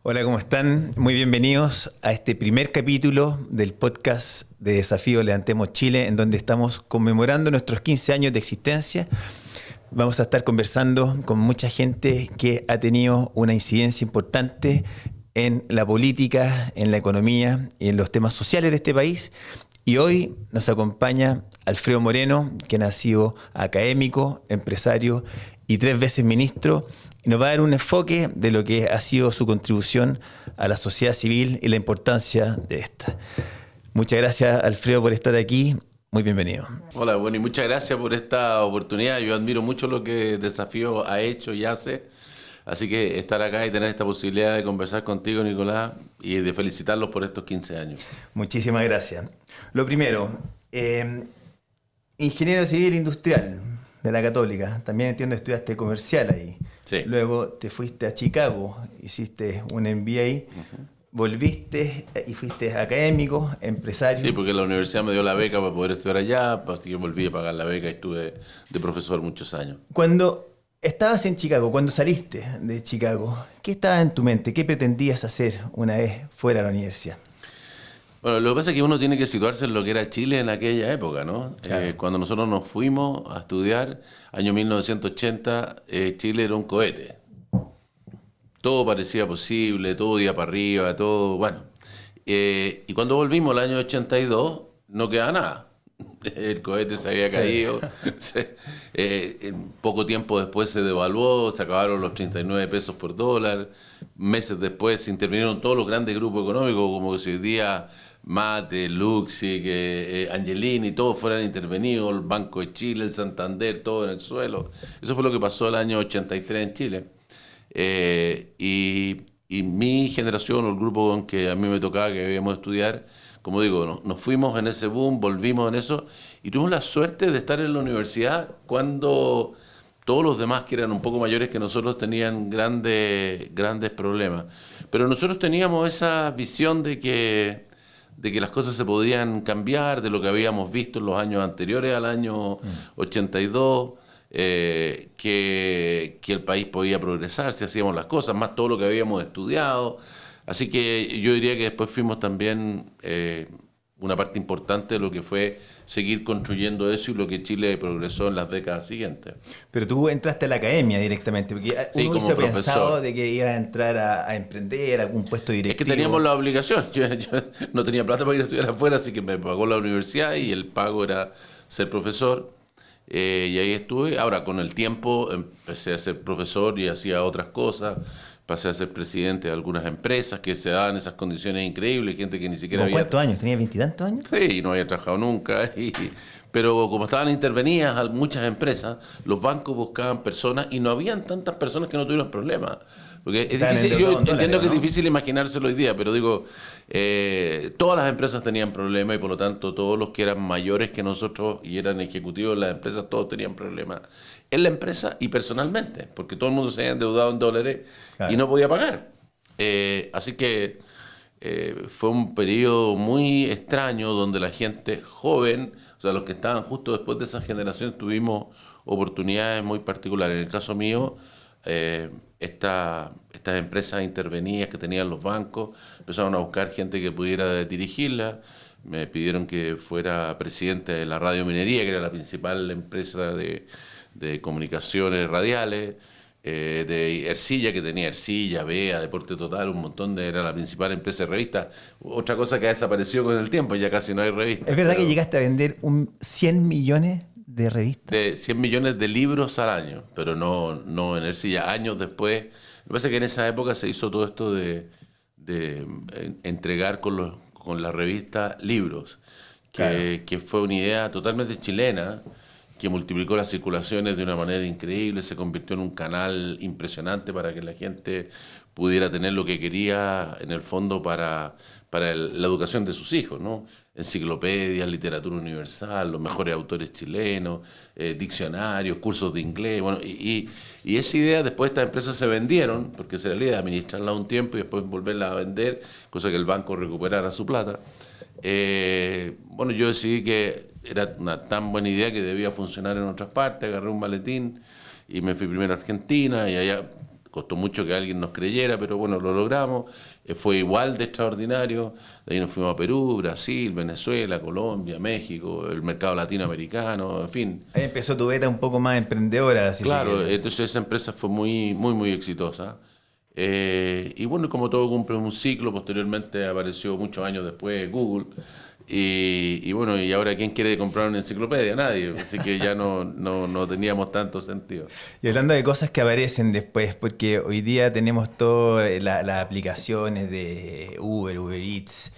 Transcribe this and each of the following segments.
Hola, ¿cómo están? Muy bienvenidos a este primer capítulo del podcast de Desafío Levantemos Chile, en donde estamos conmemorando nuestros 15 años de existencia. Vamos a estar conversando con mucha gente que ha tenido una incidencia importante en la política, en la economía y en los temas sociales de este país. Y hoy nos acompaña Alfredo Moreno, quien ha sido académico, empresario y 3 veces ministro, y nos va a dar un enfoque de lo que ha sido su contribución a la sociedad civil y la importancia de esta. Muchas gracias, Alfredo, por estar aquí. Muy bienvenido. Hola, bueno, y muchas gracias por esta oportunidad. Yo admiro mucho lo que Desafío ha hecho y hace. Así que estar acá y tener esta posibilidad de conversar contigo, Nicolás, y de felicitarlos por estos 15 años. Muchísimas gracias. Lo primero, ingeniero civil industrial de la Católica. También entiendo que estudiaste comercial ahí. Sí. Luego te fuiste a Chicago, hiciste un MBA, volviste y fuiste académico, empresario. Sí, porque la universidad me dio la beca para poder estudiar allá, así que volví a pagar la beca y estuve de profesor muchos años. Cuando estabas en Chicago, cuando saliste de Chicago, ¿qué estaba en tu mente? ¿Qué pretendías hacer una vez fuera de la universidad? Bueno, lo que pasa es que uno tiene que situarse en lo que era Chile en aquella época, ¿no? Claro. Cuando nosotros nos fuimos a estudiar, año 1980, Chile era un cohete. Todo parecía posible, todo iba para arriba, todo, bueno. Y cuando volvimos el año 82, no quedaba nada. El cohete se había caído. Poco tiempo después se devaluó, se acabaron los 39 pesos por dólar. Meses después intervinieron todos los grandes grupos económicos, como que si hoy día Mate, Luxi, Angelini, todos fueran intervenidos, el Banco de Chile, el Santander, todo en el suelo. Eso fue lo que pasó el año 83 en Chile. Y mi generación, o el grupo en que a mí me tocaba, que debíamos estudiar, como digo, nos fuimos en ese boom, volvimos en eso, y tuvimos la suerte de estar en la universidad cuando todos los demás, que eran un poco mayores que nosotros, tenían grandes problemas. Pero nosotros teníamos esa visión de que las cosas se podían cambiar, de lo que habíamos visto en los años anteriores al año 82, que el país podía progresar si hacíamos las cosas, más todo lo que habíamos estudiado. Así que yo diría que después fuimos también una parte importante de lo que fue seguir construyendo eso y lo que Chile progresó en las décadas siguientes. Pero tú entraste a la academia directamente, porque Sí, uno como hubiese profesor. pensado de que iba a entrar a emprender, a algún puesto directivo. Es que teníamos la obligación. Yo no tenía plata para ir a estudiar afuera, así que me pagó la universidad y el pago era ser profesor. Y ahí estuve. Ahora, con el tiempo, empecé a ser profesor y hacía otras cosas. Pasé a ser presidente de algunas empresas que se daban esas condiciones increíbles, gente que ni siquiera había... ¿Cuántos años? ¿Tenías 20 y tantos años? Sí, no había trabajado nunca. Pero como estaban intervenidas muchas empresas, los bancos buscaban personas y no habían tantas personas que no tuvieran problemas. Porque es Estaban difícil, yo endeudados en entiendo dólares, que es ¿no? difícil imaginárselo hoy día, pero digo, todas las empresas tenían problemas y por lo tanto todos los que eran mayores que nosotros y eran ejecutivos de las empresas, todos tenían problemas en la empresa y personalmente, porque todo el mundo se había endeudado en dólares. Claro. Y no podía pagar. Así que fue un periodo muy extraño donde la gente joven, o sea, los que estaban justo después de esa generación, tuvimos oportunidades muy particulares. En el caso mío, estas empresas intervenidas que tenían los bancos empezaron a buscar gente que pudiera dirigirla. Me pidieron que fuera presidente de la Radio Minería, que era la principal empresa de comunicaciones radiales, de Ercilla, que tenía Ercilla, Bea, Deporte Total, un montón era la principal empresa de revistas. Otra cosa que ha desaparecido con el tiempo, ya casi no hay revistas. ¿Es verdad que llegaste a vender 100 millones de revistas? De 100 millones de libros al año, pero no en Ercilla. Años después, lo que pasa es que en esa época se hizo todo esto de entregar con la revista libros, que fue una idea totalmente chilena, que multiplicó las circulaciones de una manera increíble, se convirtió en un canal impresionante para que la gente pudiera tener lo que quería, en el fondo, para la educación de sus hijos, ¿no? Enciclopedias, literatura universal, los mejores autores chilenos, diccionarios, cursos de inglés, bueno, y esa idea, después estas empresas se vendieron, porque se la idea de administrarla un tiempo y después volverla a vender, cosa que el banco recuperara su plata. Bueno, yo decidí que era una tan buena idea que debía funcionar en otras partes, agarré un maletín y me fui primero a Argentina y allá Costó mucho que alguien nos creyera, pero bueno, lo logramos. Fue igual de extraordinario. De ahí nos fuimos a Perú, Brasil, Venezuela, Colombia, México, el mercado latinoamericano, en fin. Ahí empezó tu beta un poco más emprendedora, si se Claro, quiere. entonces esa empresa fue muy exitosa. Y bueno, como todo cumple un ciclo, posteriormente apareció muchos años después Google. Y bueno, y ahora ¿quién quiere comprar una enciclopedia? Nadie. Así que ya no teníamos tanto sentido. Y hablando de cosas que aparecen después, porque hoy día tenemos todas las aplicaciones de Uber, Uber Eats,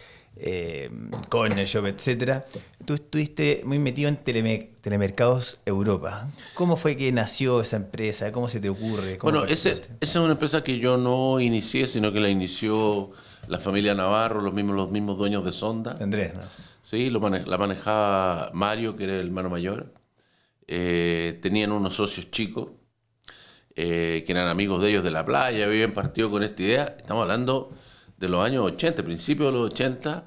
Corner Shop, etcétera. Tú estuviste muy metido en Telemercados Europa. ¿Cómo fue que nació esa empresa? ¿Cómo se te ocurre? ¿Cómo Bueno, esa participaste? es una empresa que yo no inicié, sino que la inició la familia Navarro, los mismos dueños de Sonda. Andrés, ¿no? Sí, la manejaba Mario, que era el hermano mayor. Tenían unos socios chicos, que eran amigos de ellos de la playa, habían partido con esta idea. Estamos hablando de los años 80, principios de los 80.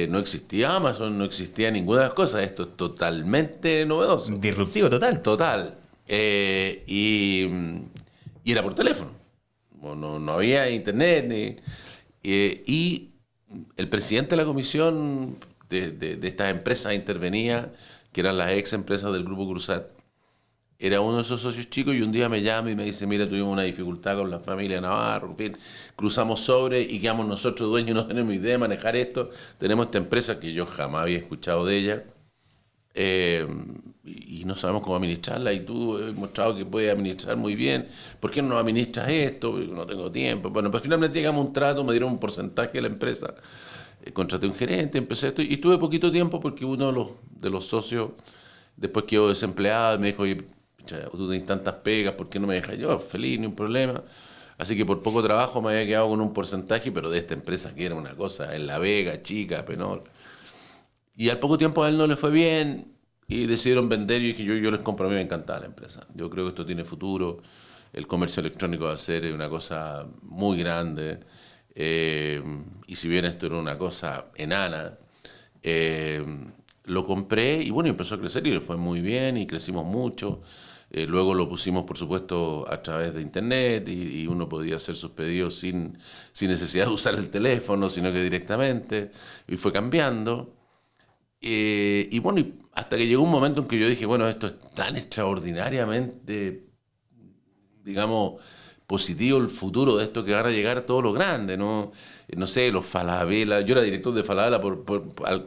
No existía Amazon, no existía ninguna de las cosas. Esto es totalmente novedoso. Disruptivo total. Total. Y era por teléfono. No había internet. Y el presidente de la comisión de estas empresas intervenía, que eran las ex empresas del Grupo Cruzat, era uno de esos socios chicos y un día me llama y me dice, mira, tuvimos una dificultad con la familia Navarro, en fin, cruzamos sobre y quedamos nosotros dueños, no tenemos idea de manejar esto, tenemos esta empresa que yo jamás había escuchado de ella, y no sabemos cómo administrarla y tú has mostrado que puedes administrar muy bien, ¿por qué no administras esto? No tengo tiempo. Bueno, pues finalmente llegamos a un trato, me dieron un porcentaje de la empresa, contraté un gerente, empecé esto y tuve poquito tiempo porque uno de los socios después quedó desempleado y me dijo, oye, tú tienes tantas pegas, ¿por qué no me dejas? Yo, feliz, ni un problema. Así que por poco trabajo me había quedado con un porcentaje, pero de esta empresa que era una cosa en La Vega, chica, penor. Y al poco tiempo a él no le fue bien y decidieron vender y dije, yo les compro, a mí me encantaba la empresa. Yo creo que esto tiene futuro, el comercio electrónico va a ser una cosa muy grande. Y si bien esto era una cosa enana, lo compré y bueno, empezó a crecer y le fue muy bien y crecimos mucho. Luego lo pusimos, por supuesto, a través de internet y uno podía hacer sus pedidos sin necesidad de usar el teléfono, sino que directamente. Y fue cambiando. Y bueno, hasta que llegó un momento en que yo dije, bueno, esto es tan extraordinariamente, digamos, positivo el futuro de esto que van a llegar todos los grandes, ¿no? No sé, los Falabella, yo era director de Falabella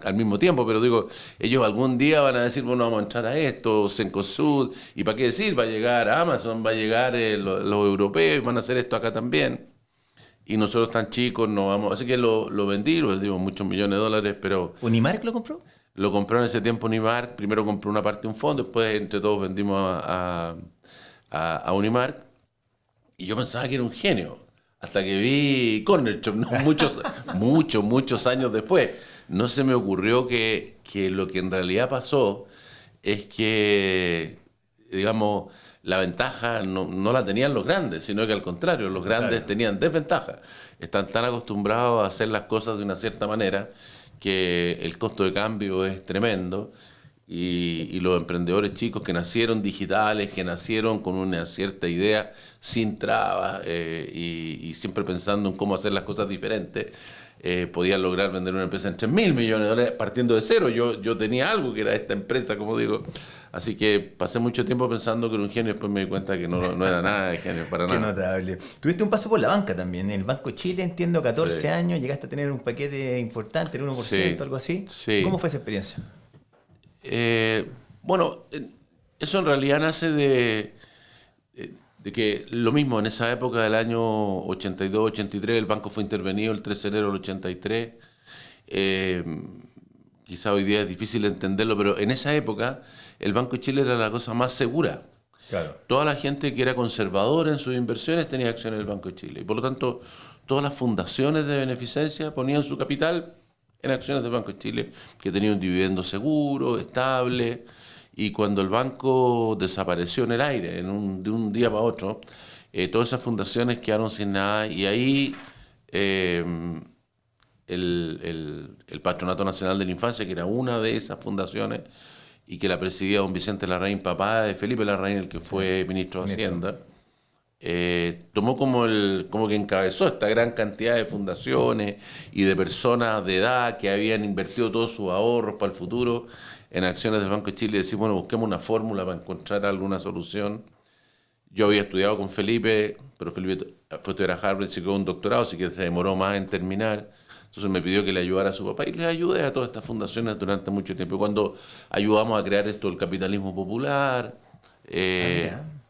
al mismo tiempo, pero digo, ellos algún día van a decir, bueno, vamos a entrar a esto, Cencosud, y para qué decir, va a llegar Amazon, va a llegar los europeos, van a hacer esto acá también, y nosotros tan chicos no vamos, así que lo vendí muchos millones de dólares, pero ¿Unimark lo compró? lo compró en ese tiempo Unimark, primero compró una parte de un fondo, después entre todos vendimos a Unimark, y yo pensaba que era un genio, hasta que vi Corner Shop, ¿no? muchos años después. No se me ocurrió que lo que en realidad pasó es que, digamos, la ventaja no la tenían los grandes, sino que al contrario, los grandes Claro. tenían desventaja. Están tan acostumbrados a hacer las cosas de una cierta manera que el costo de cambio es tremendo. Y los emprendedores chicos que nacieron digitales, que nacieron con una cierta idea, sin trabas y siempre pensando en cómo hacer las cosas diferentes, podían lograr vender una empresa en 3.000 millones de dólares partiendo de cero. Yo tenía algo que era esta empresa, como digo. Así que pasé mucho tiempo pensando que era un genio y después me di cuenta que no era nada de genio, para Qué nada. notable. Tuviste un paso por la banca también. En el Banco de Chile, entiendo, 14 Sí. años, llegaste a tener un paquete importante, el 1%, Sí, algo así. sí. ¿Cómo fue esa experiencia? Bueno, eso en realidad nace de que lo mismo, en esa época del año 82-83, el banco fue intervenido el 13 de enero del 83. Quizá hoy día es difícil entenderlo, pero en esa época el Banco de Chile era la cosa más segura. Claro. Toda la gente que era conservadora en sus inversiones tenía acciones del Banco de Chile. Y por lo tanto, todas las fundaciones de beneficencia ponían su capital en acciones del Banco de Chile, que tenía un dividendo seguro, estable. Y cuando el banco desapareció en el aire, de un día para otro, todas esas fundaciones quedaron sin nada. Y ahí el Patronato Nacional de la Infancia, que era una de esas fundaciones, y que la presidía don Vicente Larraín, papá de Felipe Larraín, el que fue ministro de Hacienda, tomó como que encabezó esta gran cantidad de fundaciones y de personas de edad que habían invertido todos sus ahorros para el futuro en acciones del Banco de Chile y decir, bueno, busquemos una fórmula para encontrar alguna solución. Yo había estudiado con Felipe, pero Felipe fue a estudiar a Harvard y se quedó un doctorado, así que se demoró más en terminar. Entonces me pidió que le ayudara a su papá y le ayudé a todas estas fundaciones durante mucho tiempo. Y cuando ayudamos a crear esto, el capitalismo popular,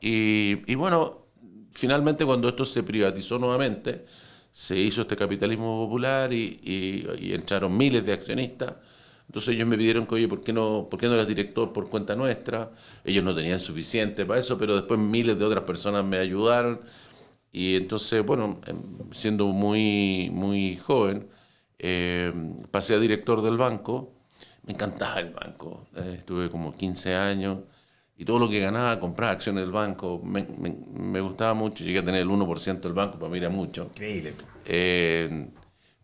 y bueno, finalmente cuando esto se privatizó nuevamente, se hizo este capitalismo popular y entraron miles de accionistas. Entonces ellos me pidieron que, oye, ¿por qué no eres director por cuenta nuestra? Ellos no tenían suficiente para eso, pero después miles de otras personas me ayudaron. Y entonces, bueno, siendo muy joven, pasé a director del banco. Me encantaba el banco. Estuve como 15 años y todo lo que ganaba compraba acciones del banco. Me gustaba mucho. Llegué a tener el 1% del banco, para mí era mucho. Increíble.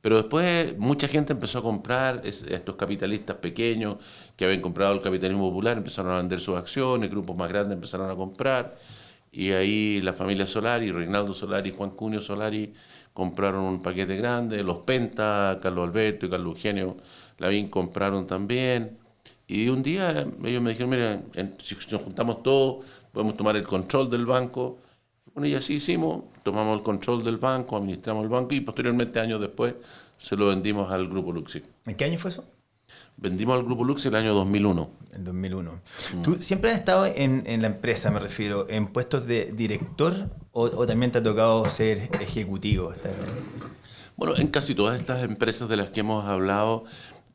Pero después mucha gente empezó a comprar, estos capitalistas pequeños que habían comprado el capitalismo popular, empezaron a vender sus acciones, grupos más grandes empezaron a comprar, y ahí la familia Solari, Reinaldo Solari y Juan Cunio Solari compraron un paquete grande, los Penta, Carlos Alberto y Carlos Eugenio Lavín compraron también, y un día ellos me dijeron, mira, si nos juntamos todos, podemos tomar el control del banco. Bueno, y así hicimos, tomamos el control del banco, administramos el banco y posteriormente, años después, se lo vendimos al Grupo Luxi. ¿En qué año fue eso? Vendimos al Grupo Luxi el año 2001. En 2001. ¿Tú siempre has estado en la empresa, me refiero, en puestos de director o también te ha tocado ser ejecutivo? Bueno, en casi todas estas empresas de las que hemos hablado,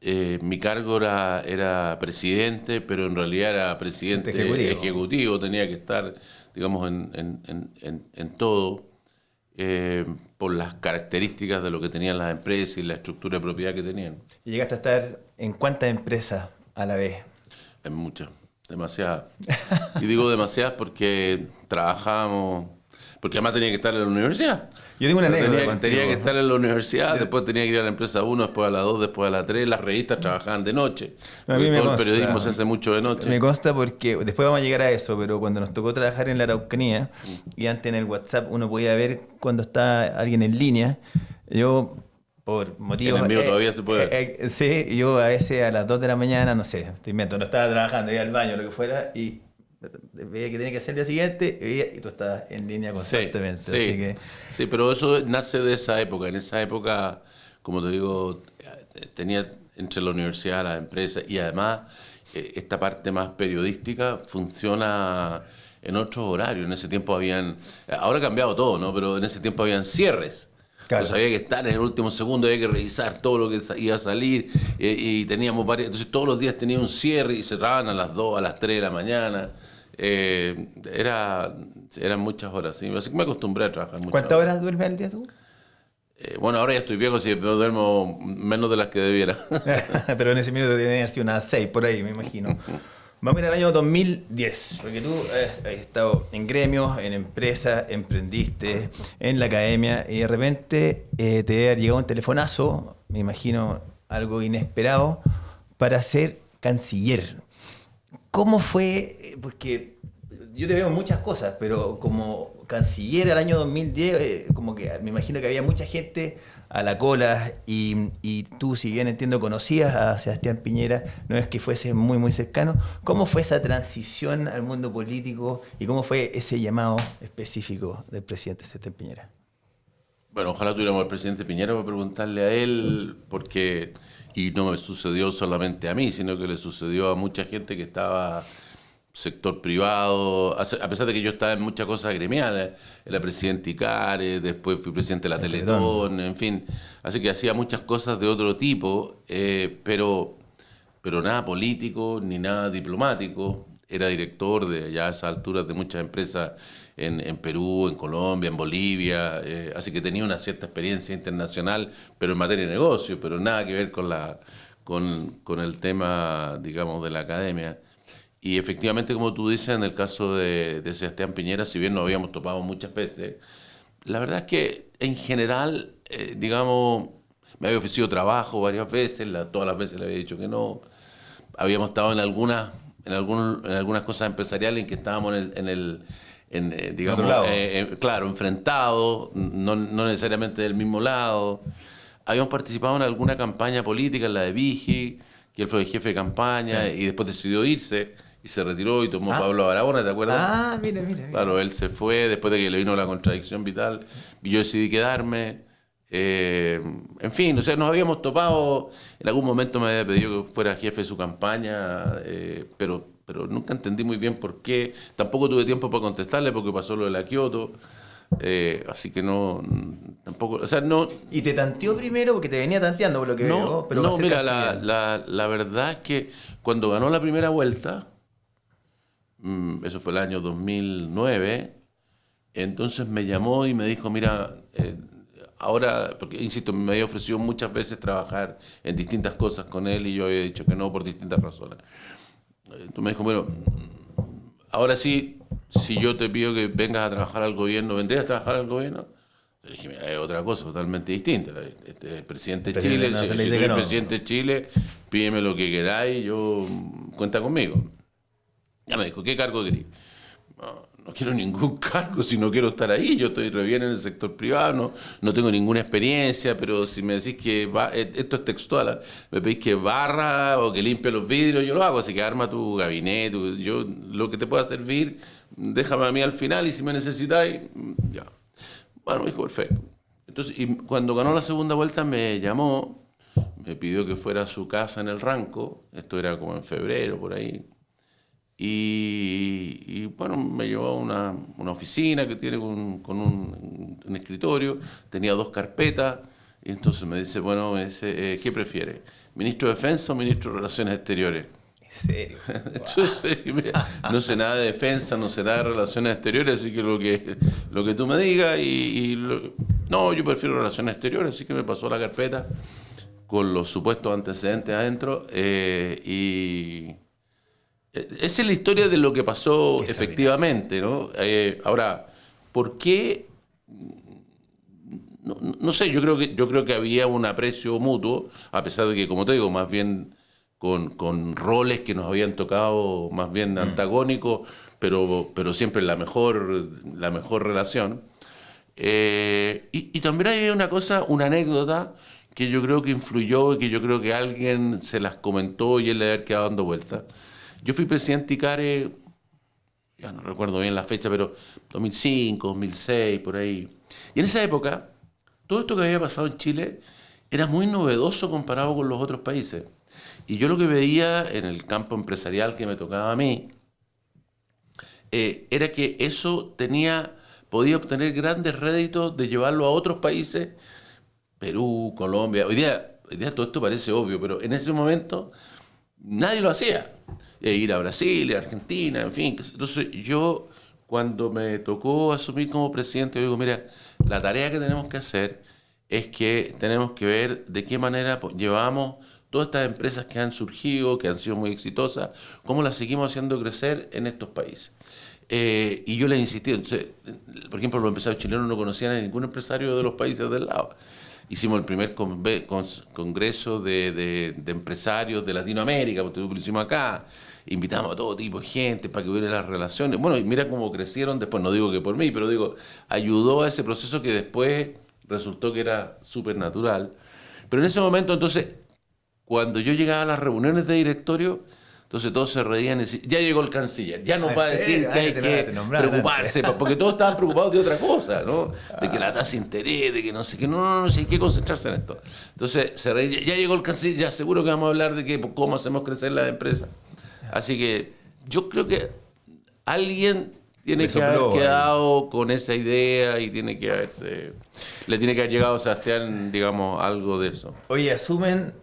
mi cargo era presidente, pero en realidad era presidente ejecutivo, tenía que estar, digamos, en todo, por las características de lo que tenían las empresas y la estructura de propiedad que tenían. ¿Y llegaste a estar en cuántas empresas a la vez? En muchas, demasiadas. Y digo demasiadas porque trabajábamos, porque además tenía que estar en la universidad. Yo tengo una anécdota. Tenía que estar en la universidad, después tenía que ir a la empresa 1, después a la 2, después a la 3. Las revistas trabajaban de noche. A mí me todo consta, el periodismo se hace mucho de noche. Me consta porque, después vamos a llegar a eso, pero cuando nos tocó trabajar en la Araucanía, y antes en el WhatsApp uno podía ver cuando está alguien en línea, yo, por motivos... En el mío todavía se puede ver. Sí, yo a veces a las 2 de la mañana, no sé, te invento, no estaba trabajando, iba al baño, lo que fuera, y veía que tenía que hacer el día siguiente y tú estabas en línea constantemente. Sí, así que... sí, pero eso nace de esa época. En esa época, como te digo, tenía entre la universidad, las empresas y además esta parte más periodística funciona en otros horarios. En ese tiempo ahora ha cambiado todo, ¿no? Pero en ese tiempo habían cierres. Claro. Entonces había que estar en el último segundo, había que revisar todo lo que iba a salir y teníamos varios. Entonces todos los días tenía un cierre y cerraban a las 2, a las 3 de la mañana. Eran muchas horas, ¿sí? Así que me acostumbré a trabajar mucho. ¿Cuántas horas duermes al día tú? Bueno, ahora ya estoy viejo, así que duermo menos de las que debiera. Pero en ese minuto tiene que haber sido unas 6 por ahí, me imagino. Vamos a ir al año 2010, porque tú has estado en gremios, en empresas, emprendiste, en la academia, y de repente te ha llegado un telefonazo, me imagino algo inesperado, para ser canciller. ¿Cómo fue? Porque yo te veo en muchas cosas, pero como canciller al año 2010, como que me imagino que había mucha gente a la cola y tú, si bien entiendo, conocías a Sebastián Piñera, no es que fuese muy cercano. ¿Cómo fue esa transición al mundo político y cómo fue ese llamado específico del presidente Sebastián Piñera? Bueno, ojalá tuviéramos al presidente Piñera para preguntarle a él, porque, y no me sucedió solamente a mí, sino que le sucedió a mucha gente que estaba sector privado, a pesar de que yo estaba en muchas cosas gremiales, era presidente ICARE, después fui presidente de la Teletón, en fin, así que hacía muchas cosas de otro tipo, pero nada político ni nada diplomático. Era director de ya a esas alturas de muchas empresas en Perú, en Colombia, en Bolivia, así que tenía una cierta experiencia internacional, pero en materia de negocio, pero nada que ver con el tema, digamos, de la academia. Y efectivamente, como tú dices, en el caso de Sebastián Piñera, si bien nos habíamos topado muchas veces, la verdad es que en general, digamos, me había ofrecido trabajo varias veces, todas las veces le había dicho que no. Habíamos estado en algunas cosas empresariales en que estábamos en digamos, Otro lado. claro, enfrentados, no necesariamente del mismo lado. Habíamos participado en alguna campaña política, en la de Vigi, que él fue el jefe de campaña y después decidió irse y se retiró y tomó Pablo Barahona, ¿te acuerdas? Ah, mira. Claro, él se fue después de que le vino la contradicción vital y yo decidí quedarme. En fin, o sea, nos habíamos topado, en algún momento me había pedido que fuera jefe de su campaña, pero nunca entendí muy bien por qué. Tampoco tuve tiempo para contestarle porque pasó lo de la Kioto. Así que tampoco, o sea, no. ¿Y te tanteó primero porque te venía tanteando por lo que veo? Pero va a ser mira, casi bien. la verdad es que cuando ganó la primera vuelta, eso fue el año 2009, entonces me llamó y me dijo, mira, ahora, porque insisto, me había ofrecido muchas veces trabajar en distintas cosas con él y yo había dicho que no por distintas razones. Entonces me dijo, bueno, ahora sí, si yo te pido que vengas a trabajar al gobierno, ¿vendrías a trabajar al gobierno? Le dije, mira, es otra cosa totalmente distinta. El presidente de Chile, No, si se tú le dice eres que no. presidente de Chile, pídeme lo que queráis, yo cuenta conmigo. Ya me dijo, ¿qué cargo querés? No quiero ningún cargo, si no quiero estar ahí, yo estoy re bien en el sector privado, no tengo ninguna experiencia, pero si me decís que esto es textual, me pedís que barra o que limpie los vidrios, yo lo hago, así que arma tu gabinete, yo lo que te pueda servir, déjame a mí al final y si me necesitáis, ya. Bueno, me dijo, perfecto. Entonces, y cuando ganó la segunda vuelta me llamó, me pidió que fuera a su casa en el Ranco, esto era como en febrero, por ahí. Y bueno, me llevó a una oficina que tiene con un escritorio, tenía 2 carpetas, y entonces me dice, bueno, ¿qué prefiere? ¿Ministro de Defensa o Ministro de Relaciones Exteriores? ¿En serio? Entonces, mira, no sé nada de defensa, no sé nada de relaciones exteriores, así que lo que tú me digas, no, yo prefiero relaciones exteriores, así que me pasó la carpeta con los supuestos antecedentes adentro, y esa es la historia de lo que pasó efectivamente, ¿no? Ahora, ¿por qué? No sé, yo creo que había un aprecio mutuo, a pesar de que, como te digo, más bien con roles que nos habían tocado más bien antagónicos, pero siempre la mejor relación. Y también hay una cosa, una anécdota que yo creo que influyó y que yo creo que alguien se las comentó y él le había quedado dando vueltas. Yo fui presidente ICARE, ya no recuerdo bien la fecha, pero 2005, 2006, por ahí. Y en esa época, todo esto que había pasado en Chile era muy novedoso comparado con los otros países. Y yo lo que veía en el campo empresarial que me tocaba a mí, era que eso podía obtener grandes réditos de llevarlo a otros países, Perú, Colombia. Hoy día todo esto parece obvio, pero en ese momento nadie lo hacía. Ir a Brasil, a Argentina, en fin. Entonces yo, cuando me tocó asumir como presidente, yo digo, mira, la tarea que tenemos que hacer es que tenemos que ver de qué manera llevamos todas estas empresas que han surgido, que han sido muy exitosas, cómo las seguimos haciendo crecer en estos países. Y yo les insistí, entonces, por ejemplo, los empresarios chilenos no conocían a ningún empresario de los países del lado. Hicimos el primer congreso de empresarios de Latinoamérica, porque lo hicimos acá. Invitamos a todo tipo de gente para que hubiera las relaciones. Bueno, y mira cómo crecieron después, no digo que por mí, pero digo, ayudó a ese proceso que después resultó que era súper natural. Pero en ese momento, entonces, cuando yo llegaba a las reuniones de directorio, entonces todos se reían y decían, ya llegó el canciller, ya nos va a decir que hay que preocuparse, porque todos estaban preocupados de otra cosa, ¿no? De que la tasa de interés, de que no sé qué, no, hay que concentrarse en esto. Entonces se reían, ya llegó el canciller, ya seguro que vamos a hablar de cómo hacemos crecer las empresas. Así que yo creo que alguien tiene que haber quedado con esa idea y le tiene que haber llegado a Sebastián, digamos, algo de eso. Oye, asumen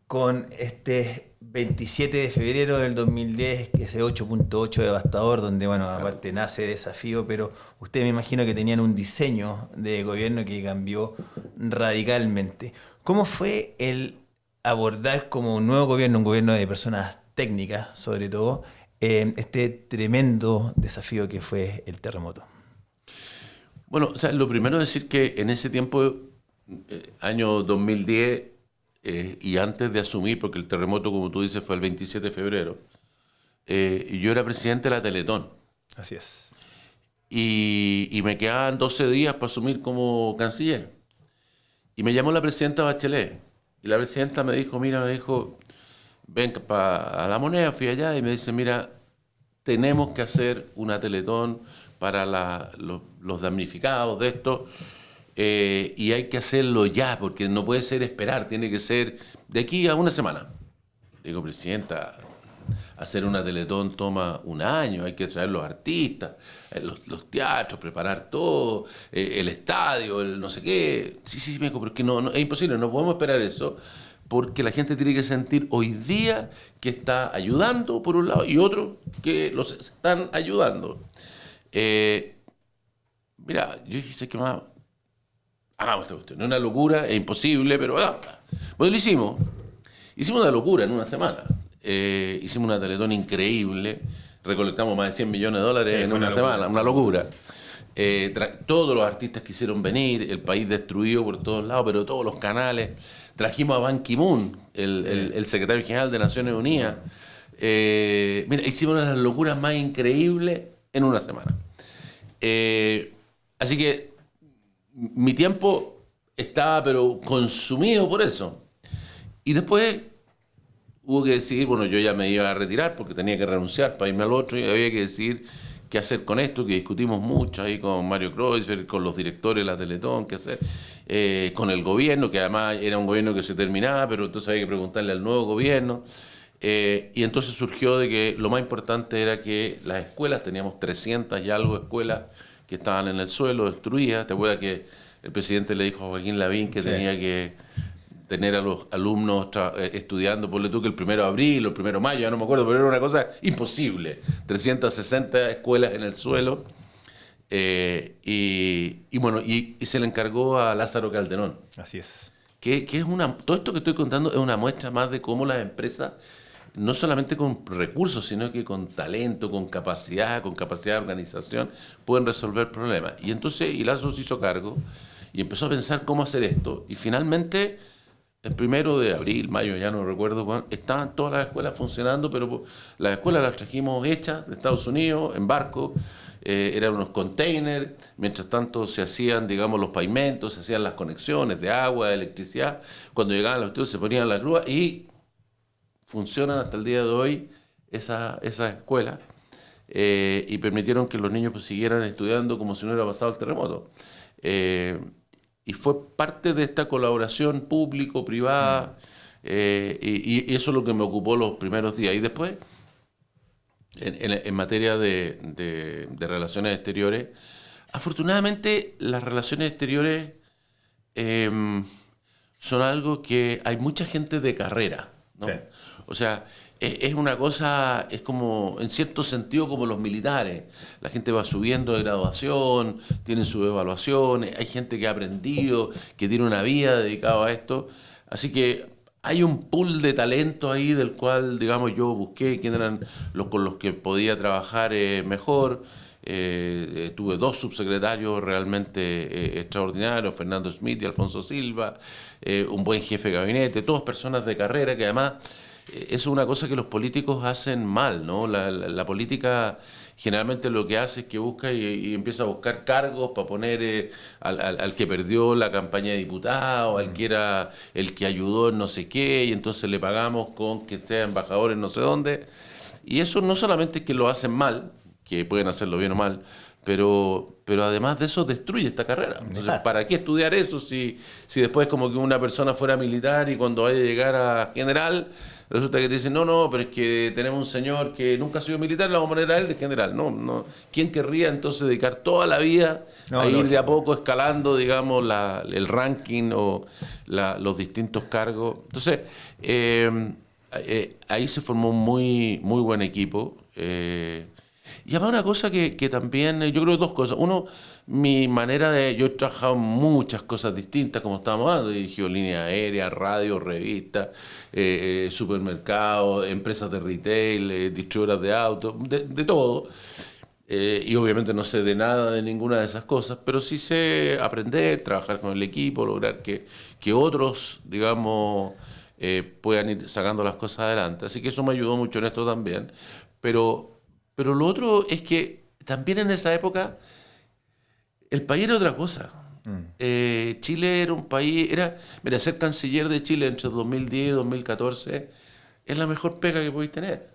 con este 27 de febrero del 2010, que ese 8.8 devastador, donde, bueno, aparte nace Desafío, pero ustedes me imagino que tenían un diseño de gobierno que cambió radicalmente. ¿Cómo fue el abordar como un nuevo gobierno, un gobierno de personas técnicas, sobre todo, este tremendo desafío que fue el terremoto? Bueno, o sea, lo primero es decir que en ese tiempo, año 2010, y antes de asumir, porque el terremoto, como tú dices, fue el 27 de febrero, yo era presidente de la Teletón. Así es. y me quedaban 12 días para asumir como canciller. Y me llamó la presidenta Bachelet. Y la presidenta me dijo, ven a La Moneda, fui allá y me dice, mira, tenemos que hacer una Teletón para los damnificados de esto y hay que hacerlo ya, porque no puede ser esperar, tiene que ser de aquí a una semana. Digo, presidenta, hacer una Teletón toma un año, hay que traer los artistas, los teatros, preparar todo, el estadio, el no sé qué. Sí, me dijo, pero es que no, es imposible, no podemos esperar eso, porque la gente tiene que sentir hoy día que está ayudando por un lado y otro que los están ayudando. Mira, yo dije, ¿qué más? Hagamos esta cuestión. No es una locura, es imposible, pero hagámosla. Bueno, lo hicimos. Hicimos una locura en una semana. Hicimos una Teletón increíble. Recolectamos más de $100 millones en una semana. Una locura. Todos los artistas quisieron venir, el país destruido por todos lados, pero todos los canales. Trajimos a Ban Ki-moon, el secretario general de Naciones Unidas. Mira, hicimos una de las locuras más increíbles en una semana. Así que mi tiempo estaba pero consumido por eso. Y después hubo que decidir, bueno, yo ya me iba a retirar porque tenía que renunciar para irme al otro y había que decidir qué hacer con esto, que discutimos mucho ahí con Mario Kreuzberg, con los directores de la Teletón, qué hacer, con el gobierno, que además era un gobierno que se terminaba, pero entonces había que preguntarle al nuevo gobierno. Y entonces surgió de que lo más importante era que las escuelas, teníamos 300 y algo escuelas que estaban en el suelo, destruidas. ¿Te acuerdas que el presidente le dijo a Joaquín Lavín que tenía que tener a los alumnos estudiando, ponle tú que el 1 de abril o el 1 de mayo, ya no me acuerdo, pero era una cosa imposible. 360 escuelas en el suelo. Bueno, y se le encargó a Lázaro Calderón. Así es. Que es todo esto que estoy contando es una muestra más de cómo las empresas, no solamente con recursos, sino que con talento, con capacidad de organización, pueden resolver problemas. Y entonces Lázaro se hizo cargo y empezó a pensar cómo hacer esto. Y finalmente, el 1 de abril, mayo, ya no recuerdo cuándo, estaban todas las escuelas funcionando, pero las escuelas las trajimos hechas de Estados Unidos, en barco, eran unos containers, mientras tanto se hacían, digamos, los pavimentos, se hacían las conexiones de agua, de electricidad, cuando llegaban los estudios se ponían las grúas y funcionan hasta el día de hoy esas escuelas y permitieron que los niños pues, siguieran estudiando como si no hubiera pasado el terremoto. Y fue parte de esta colaboración público-privada y eso es lo que me ocupó los primeros días. Y después, en materia de relaciones exteriores, afortunadamente las relaciones exteriores son algo que hay mucha gente de carrera, ¿no? Sí. O sea, es una cosa, es como, en cierto sentido, como los militares. La gente va subiendo de graduación, tienen sus evaluaciones, hay gente que ha aprendido, que tiene una vida dedicada a esto. Así que hay un pool de talento ahí del cual, digamos, yo busqué quiénes eran los con los que podía trabajar mejor. Tuve 2 subsecretarios realmente extraordinarios, Fernando Smith y Alfonso Silva, un buen jefe de gabinete, todas personas de carrera que además... Eso es una cosa que los políticos hacen mal, ¿no? La política generalmente lo que hace es que busca y empieza a buscar cargos para poner al que perdió la campaña de diputado, al que era el que ayudó en no sé qué, y entonces le pagamos con que sea embajador en no sé dónde. Y eso no solamente es que lo hacen mal, que pueden hacerlo bien o mal, pero además de eso destruye esta carrera. Entonces, ¿para qué estudiar eso si después como que una persona fuera militar y cuando vaya a llegar a general... Resulta que te dicen, no, pero es que tenemos un señor que nunca ha sido militar, le vamos a poner a él de general. No. ¿Quién querría entonces dedicar toda la vida a ir de a poco escalando, digamos, el ranking o los distintos cargos? Entonces, ahí se formó un muy buen equipo. Y además una cosa que también, yo creo 2 cosas. Uno, mi manera yo he trabajado en muchas cosas distintas, como estábamos hablando, dirigido línea aérea, radio, revistas, supermercados, empresas de retail, distribuidoras de autos, de todo. Y obviamente no sé de nada de ninguna de esas cosas, pero sí sé aprender, trabajar con el equipo, lograr que otros, digamos, puedan ir sacando las cosas adelante. Así que eso me ayudó mucho en esto también. Pero lo otro es que también en esa época El país era otra cosa. Chile era un país, mira, ser canciller de Chile entre 2010 y 2014 es la mejor pega que podéis tener.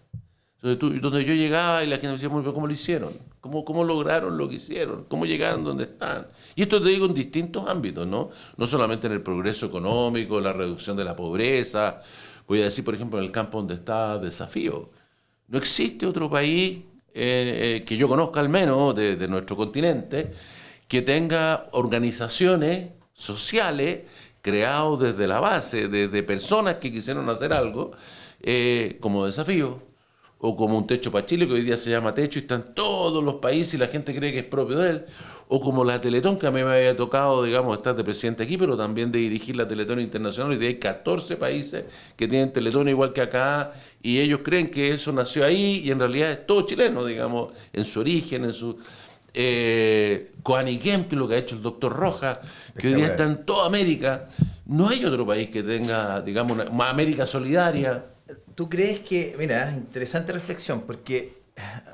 Donde yo llegaba y la gente me decía, pero ¿cómo lo hicieron? ¿Cómo lograron lo que hicieron? ¿Cómo llegaron donde están? Y esto te digo en distintos ámbitos, ¿no? No solamente en el progreso económico, la reducción de la pobreza. Voy a decir, por ejemplo, en el campo donde está Desafío. No existe otro país, que yo conozca al menos, de nuestro continente, que tenga organizaciones sociales creadas desde la base, desde personas que quisieron hacer algo, como Desafío, o como un Techo para Chile, que hoy día se llama Techo, y están todos los países y la gente cree que es propio de él, o como la Teletón, que a mí me había tocado, digamos, estar de presidente aquí, pero también de dirigir la Teletón Internacional, y de ahí hay 14 países que tienen Teletón igual que acá, y ellos creen que eso nació ahí, y en realidad es todo chileno, digamos, en su origen, en su... Coaniquempi, lo que ha hecho el doctor Rojas, que hoy día está en toda América. No hay otro país que tenga, digamos, una América solidaria. ¿Tú crees que, mira, interesante reflexión, porque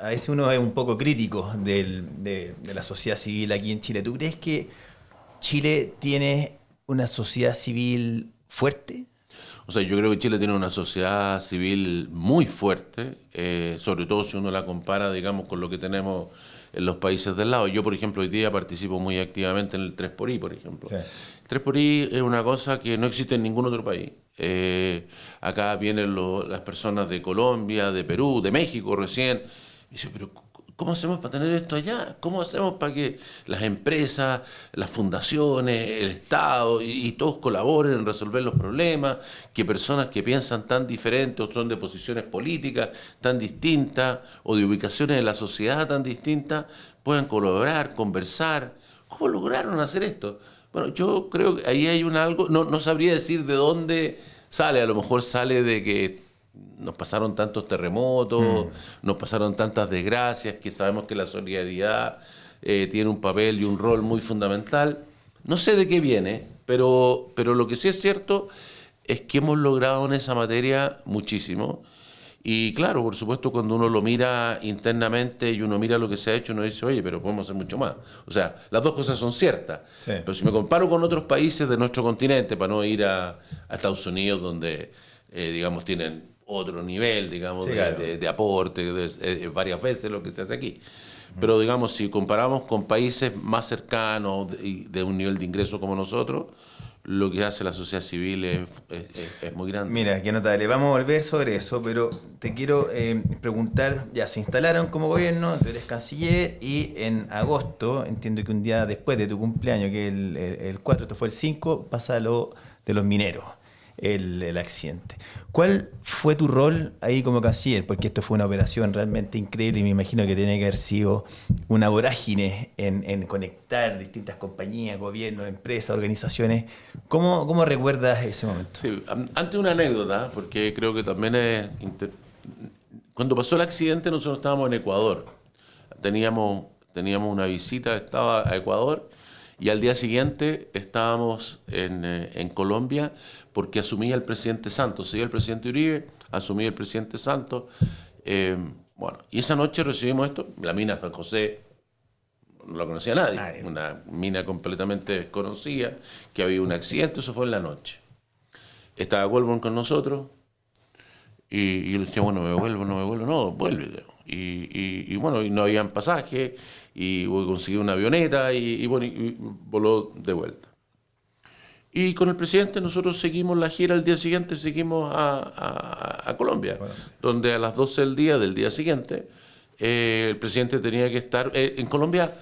a veces uno es un poco crítico de la sociedad civil aquí en Chile? ¿Tú crees que Chile tiene una sociedad civil fuerte? O sea, yo creo que Chile tiene una sociedad civil muy fuerte, sobre todo si uno la compara, digamos, con lo que tenemos en los países del lado. Yo, por ejemplo, hoy día participo muy activamente en el 3xI, por ejemplo. Sí. El 3xI es una cosa que no existe en ningún otro país. Acá vienen las personas de Colombia, de Perú, de México recién. Y dice, pero ¿cómo hacemos para tener esto allá? ¿Cómo hacemos para que las empresas, las fundaciones, el Estado y todos colaboren en resolver los problemas? Que personas que piensan tan diferentes o son de posiciones políticas tan distintas o de ubicaciones en la sociedad tan distintas puedan colaborar, conversar. ¿Cómo lograron hacer esto? Bueno, yo creo que ahí hay algo, no sabría decir de dónde sale, a lo mejor sale de que nos pasaron tantos terremotos, nos pasaron tantas desgracias, que sabemos que la solidaridad tiene un papel y un rol muy fundamental. No sé de qué viene, pero lo que sí es cierto es que hemos logrado en esa materia muchísimo. Y claro, por supuesto, cuando uno lo mira internamente y uno mira lo que se ha hecho, uno dice, oye, pero podemos hacer mucho más. O sea, las dos cosas son ciertas. Sí. Pero si me comparo con otros países de nuestro continente, para no ir a Estados Unidos, donde, digamos, tienen otro nivel, digamos, sí, claro, de aporte, varias veces lo que se hace aquí. Pero, digamos, si comparamos con países más cercanos de un nivel de ingreso como nosotros, lo que hace la sociedad civil es muy grande. Mira, qué notable. Vamos a volver sobre eso, pero te quiero preguntar, ya se instalaron como gobierno, tú eres canciller, y en agosto, entiendo que un día después de tu cumpleaños, que el 4, esto fue el 5, pasa lo de los mineros. El accidente. ¿Cuál fue tu rol ahí como canciller? Porque esto fue una operación realmente increíble y me imagino que tiene que haber sido una vorágine en conectar distintas compañías, gobiernos, empresas, organizaciones. ¿Cómo recuerdas ese momento? Sí, antes una anécdota, porque creo que también cuando pasó el accidente nosotros estábamos en Ecuador. Teníamos una visita, estaba a Ecuador, y al día siguiente estábamos en Colombia, porque asumía el presidente Santos, seguía el presidente Uribe, asumía el presidente Santos. Bueno, y esa noche recibimos esto, la mina San José, no la conocía nadie, una mina completamente desconocida, que había un accidente, eso fue en la noche. Estaba Goldman con nosotros, y yo le decía, bueno, no, vuelve. Y bueno, y no habían pasaje, y conseguí una avioneta, y voló de vuelta. Y con el presidente nosotros seguimos la gira, el día siguiente seguimos a Colombia, bueno, donde a las 12 del día siguiente el presidente tenía que estar... en Colombia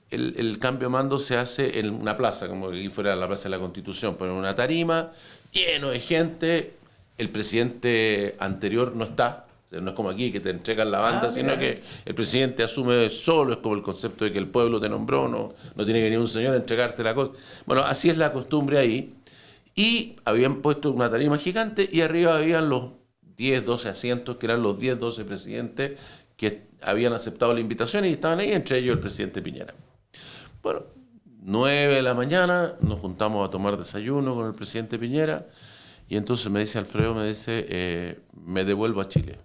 el cambio de mando se hace en una plaza, como que aquí fuera la Plaza de la Constitución, pero en una tarima, lleno de gente. El presidente anterior no está, o sea, no es como aquí que te entregan la banda, sino que el presidente asume solo, es como el concepto de que el pueblo te nombró, no tiene que venir un señor a entregarte la cosa. Bueno, así es la costumbre ahí. Y habían puesto una tarima gigante y arriba habían los 10, 12 asientos, que eran los 10, 12 presidentes que habían aceptado la invitación y estaban ahí, entre ellos el presidente Piñera. Bueno, 9 de la mañana nos juntamos a tomar desayuno con el presidente Piñera y entonces me dice Alfredo, me devuelvo a Chile.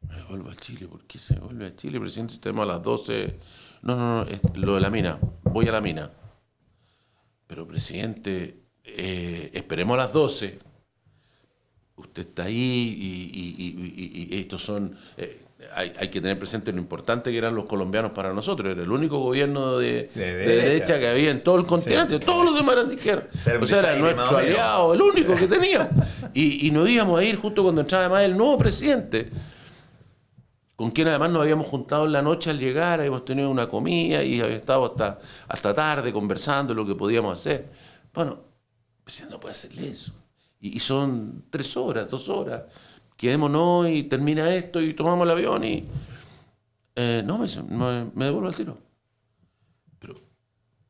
Me devuelvo a Chile, ¿por qué se devuelve a Chile? Presidente, estemos a las 12, No, es lo de la mina, voy a la mina. Pero, presidente, esperemos a las 12. Usted está ahí y estos son... hay que tener presente lo importante que eran los colombianos para nosotros. Era el único gobierno de derecha que había en todo el continente. Sí. Todos los demás eran de izquierda. O sea, era nuestro aliado, el único que teníamos. Y nos íbamos a ir justo cuando entraba además el nuevo presidente, con quien además nos habíamos juntado en la noche al llegar, habíamos tenido una comida y habíamos estado hasta tarde conversando lo que podíamos hacer. Bueno, el presidente no puede hacerle eso. Y son 3 horas, 2 horas. Quedémonos y termina esto y tomamos el avión y... no, me devuelvo al tiro. Pero,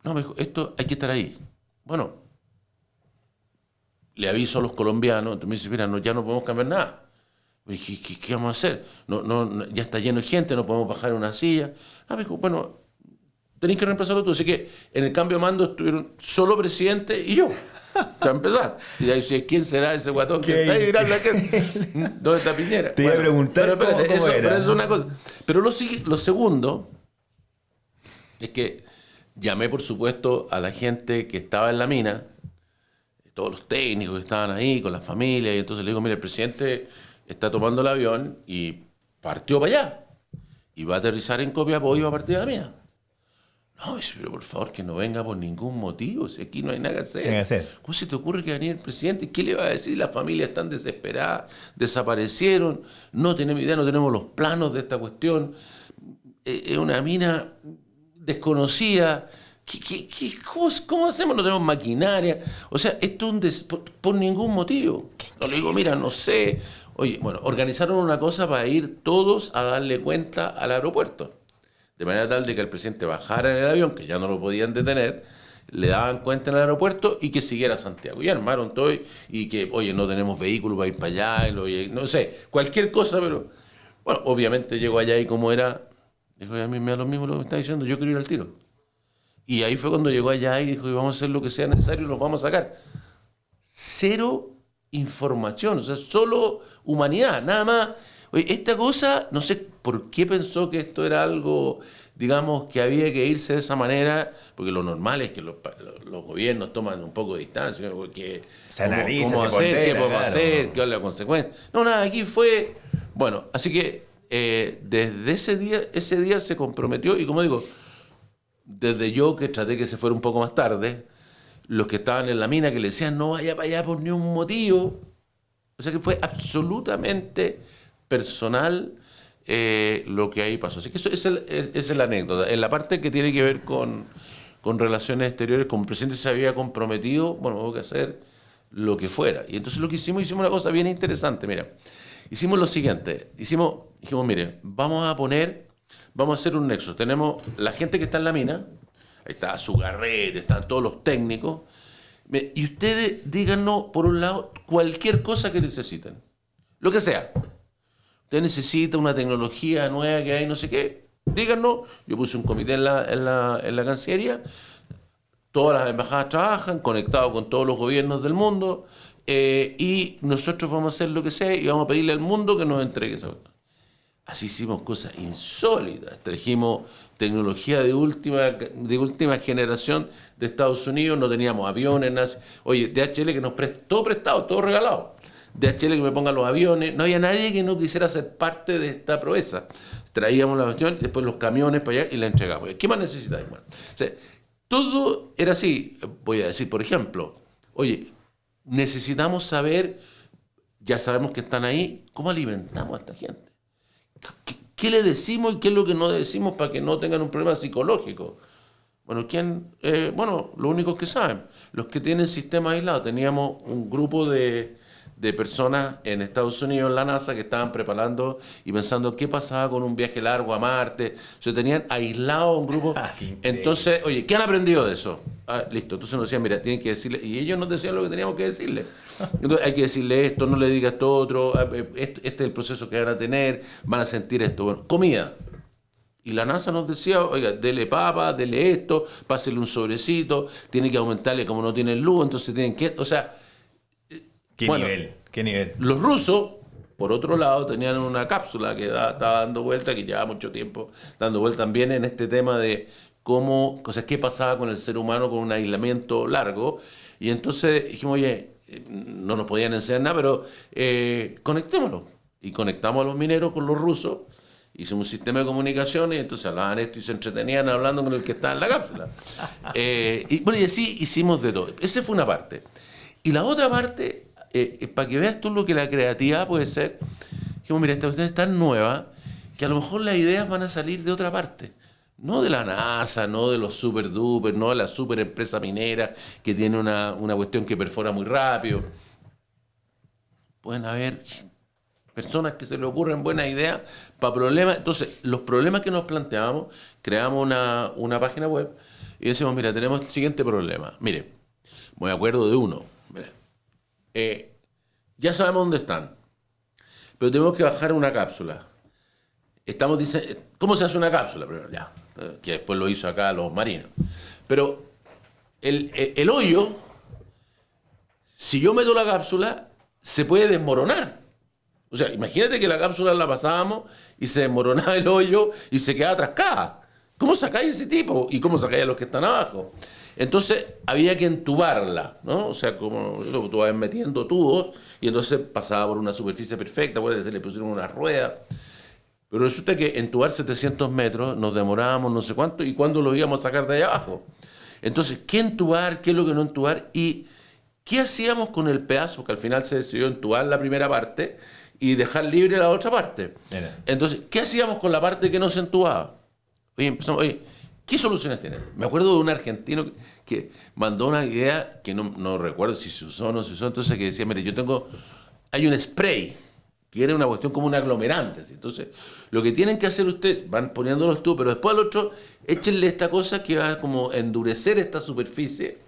no, me dijo, esto hay que estar ahí. Bueno, le aviso a los colombianos, entonces me dice, mira, ya no podemos cambiar nada. Me dije, ¿qué vamos a hacer? No, ya está lleno de gente, no podemos bajar una silla. Me dijo, bueno, tenéis que reemplazarlo tú. Así que en el cambio de mando estuvieron solo presidente y yo. Para empezar. Y ahí dice, ¿quién será ese guatón que está ahí? Dirán la gente. ¿Dónde está Piñera? Te iba a preguntar cómo era. Pero eso es una cosa. Pero lo segundo es que llamé, por supuesto, a la gente que estaba en la mina, todos los técnicos que estaban ahí, con la familia, y entonces le digo, mire, el presidente está tomando el avión y partió para allá. Y va a aterrizar en Copiapó y va a partir de la mina. No, pero por favor, que no venga por ningún motivo, si aquí no hay nada que hacer. ¿Cómo se te ocurre que va a venir el presidente? ¿Qué le va a decir? Las familias están desesperadas, desaparecieron, no tenemos idea, no tenemos los planos de esta cuestión. Es una mina desconocida. ¿Cómo hacemos? No tenemos maquinaria. O sea, esto es por ningún motivo. No le digo, mira, no sé. Oye, bueno, organizaron una cosa para ir todos a darle cuenta al aeropuerto. De manera tal de que el presidente bajara en el avión, que ya no lo podían detener, le daban cuenta en el aeropuerto y que siguiera a Santiago. Y armaron todo y que, oye, no tenemos vehículo para ir para allá, no sé, cualquier cosa, pero... Bueno, obviamente llegó allá y como era, dijo, a mí me da lo mismo lo que me está diciendo, yo quiero ir al tiro. Y ahí fue cuando llegó allá y dijo, vamos a hacer lo que sea necesario y los vamos a sacar. 0 información, o sea, solo humanidad, nada más. Oye, esta cosa, no sé por qué pensó que esto era algo, digamos, que había que irse de esa manera, porque lo normal es que los gobiernos toman un poco de distancia, porque se analiza, cómo hacer, qué podemos hacer, qué es la consecuencia. No, nada, aquí fue... Bueno, así que desde ese día se comprometió, y como digo, desde yo que traté que se fuera un poco más tarde, los que estaban en la mina que le decían no vaya para allá por ningún motivo, o sea que fue absolutamente personal lo que ahí pasó. Así que eso es la anécdota. En la parte que tiene que ver con relaciones exteriores, como el presidente se había comprometido, bueno, hubo que hacer lo que fuera. Y entonces lo que hicimos una cosa bien interesante, mira. Hicimos lo siguiente, dijimos, mire, vamos a hacer un nexo. Tenemos la gente que está en la mina, ahí está Zugarrete, están todos los técnicos, y ustedes díganos, por un lado, cualquier cosa que necesiten, lo que sea. Usted necesita una tecnología nueva que hay, no sé qué, díganos. Yo puse un comité en la Cancillería, todas las embajadas trabajan, conectados con todos los gobiernos del mundo, y nosotros vamos a hacer lo que sea y vamos a pedirle al mundo que nos entregue esa cosa. Así hicimos cosas insólitas. Trajimos tecnología de última generación de Estados Unidos, no teníamos aviones, nada. Oye, DHL que nos presta, todo prestado, todo regalado. DHL que me ponga los aviones, no había nadie que no quisiera ser parte de esta proeza. Traíamos la cuestión, después los camiones para allá y la entregamos. ¿Qué más necesitáis? Bueno, o sea, todo era así. Voy a decir, por ejemplo, oye, necesitamos saber, ya sabemos que están ahí, ¿cómo alimentamos a esta gente? ¿Qué le decimos y qué es lo que no decimos para que no tengan un problema psicológico? Bueno, bueno, los únicos que saben, los que tienen sistemas aislados. Teníamos un grupo de personas en Estados Unidos, en la NASA, que estaban preparando y pensando qué pasaba con un viaje largo a Marte. O sea, tenían aislado un grupo. Entonces, oye, ¿qué han aprendido de eso? Listo. Entonces nos decían, mira, tienen que decirle. Y ellos nos decían lo que teníamos que decirle. Entonces, hay que decirle esto, no le digas esto otro, este es el proceso que van a tener, van a sentir esto. Bueno, comida. Y la NASA nos decía, oiga, dele papa, dele esto, pásele un sobrecito, tiene que aumentarle como no tienen luz, entonces tienen que... O sea... ¿Qué nivel? Los rusos por otro lado, tenían una cápsula que estaba dando vuelta, que llevaba mucho tiempo dando vuelta también en este tema de cómo, o sea, qué pasaba con el ser humano con un aislamiento largo. Y entonces dijimos, oye, no nos podían enseñar nada, pero conectémoslo. Y conectamos a los mineros con los rusos. Hicimos un sistema de comunicación y entonces hablaban esto y se entretenían hablando con el que estaba en la cápsula. Y bueno, y así hicimos de todo. Esa fue una parte. Y la otra parte, para que veas tú lo que la creatividad puede ser, dijimos, mira, esta cuestión es tan nueva que a lo mejor las ideas van a salir de otra parte. No de la NASA, no de los super duper, no de la super empresa minera que tiene una cuestión que perfora muy rápido. Pueden haber personas que se le ocurren buenas ideas para problemas. Entonces, los problemas que nos planteábamos, creamos una página web y decimos, mira, tenemos el siguiente problema. Mire, me acuerdo de uno. Mira, ya sabemos dónde están, pero tenemos que bajar una cápsula. Estamos diciendo, ¿cómo se hace una cápsula? Primero, ya, que después lo hizo acá los marinos. Pero el hoyo, si yo meto la cápsula, se puede desmoronar. O sea, imagínate que la cápsula la pasábamos y se desmoronaba el hoyo y se quedaba atrascada. ¿Cómo sacáis ese tipo? ¿Y cómo sacáis a los que están abajo? Entonces había que entubarla, ¿no? O sea, como tú vas metiendo tubos y entonces pasaba por una superficie perfecta, se le pusieron una rueda. Pero resulta que entubar 700 metros nos demorábamos no sé cuánto y cuándo lo íbamos a sacar de allá abajo. Entonces, ¿qué entubar? ¿Qué es lo que no entubar? ¿Y qué hacíamos con el pedazo que al final se decidió entubar la primera parte y dejar libre la otra parte? Mira. Entonces, ¿qué hacíamos con la parte que no se entubaba? Oye, empezamos, ¿qué soluciones tienen? Me acuerdo de un argentino que mandó una idea que no recuerdo si se usó o no se usó, entonces que decía, mire, hay un spray que era una cuestión como un aglomerante. Entonces, lo que tienen que hacer ustedes, van poniéndolos tú, pero después al otro, échenle esta cosa que va a como endurecer esta superficie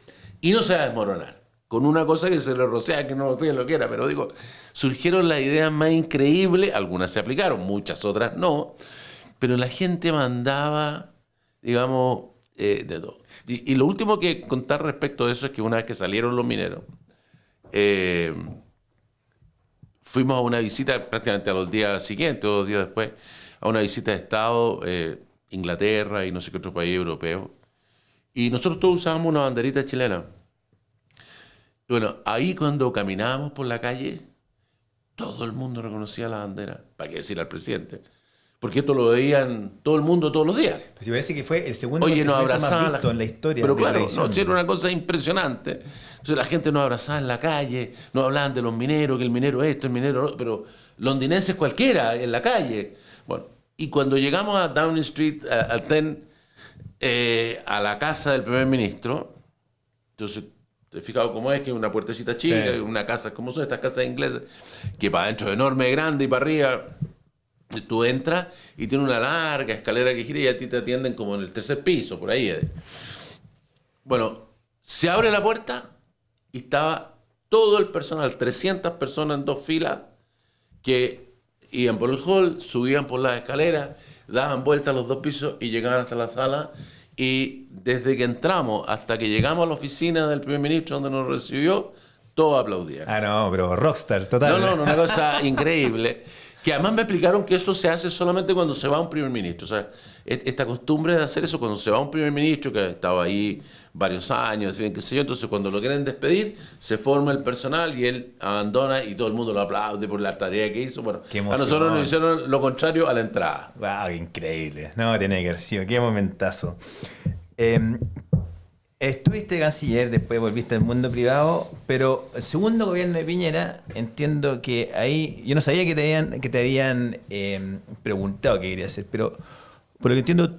y no se va a desmoronar. Con una cosa que se le rocea, que no lo que era, pero digo, surgieron las ideas más increíbles, algunas se aplicaron, muchas otras no, pero la gente mandaba, digamos, de todo. Y lo último que contar respecto de eso es que una vez que salieron los mineros, fuimos a una visita prácticamente a los días siguientes, 2 días después, a una visita de Estado, Inglaterra y no sé qué otro país europeo. Y nosotros todos usábamos una banderita chilena. Y bueno, ahí cuando caminábamos por la calle, todo el mundo reconocía la bandera. ¿Para qué decir al presidente? Porque esto lo veían todo el mundo todos los días. Pues me parece que fue el segundo más visto en la historia. Pero claro, era una cosa impresionante. Entonces la gente nos abrazaba en la calle, nos hablaban de los mineros, que el minero esto, el minero lo, pero londinenses cualquiera en la calle. Bueno, y cuando llegamos a Downing Street, al TEN, a la casa del primer ministro, entonces, te he fijado cómo es, que es una puertecita chica, sí. Una casa, como son estas casas inglesas, que para adentro es enorme, grande y para arriba. Tú entras y tiene una larga escalera que gira y a ti te atienden como en el 3er piso, por ahí. Bueno, se abre la puerta y estaba todo el personal, 300 personas en 2 filas, que iban por el hall, subían por las escaleras, daban vueltas a los 2 pisos y llegaban hasta la sala. Y desde que entramos hasta que llegamos a la oficina del primer ministro donde nos recibió, todos aplaudían. Ah, no, pero rockstar, total. No, una cosa increíble. Que además me explicaron que eso se hace solamente cuando se va un primer ministro. O sea, esta costumbre de hacer eso cuando se va un primer ministro que ha estado ahí varios años, qué sé yo, entonces cuando lo quieren despedir, se forma el personal y él abandona y todo el mundo lo aplaude por la tarea que hizo. Bueno, a nosotros nos hicieron lo contrario a la entrada. ¡Wow! Increíble. No, tiene que haber sido. Qué momentazo. Estuviste canciller, después volviste al mundo privado, pero el segundo gobierno de Piñera, entiendo que ahí, yo no sabía que te habían preguntado qué querías hacer, pero por lo que entiendo,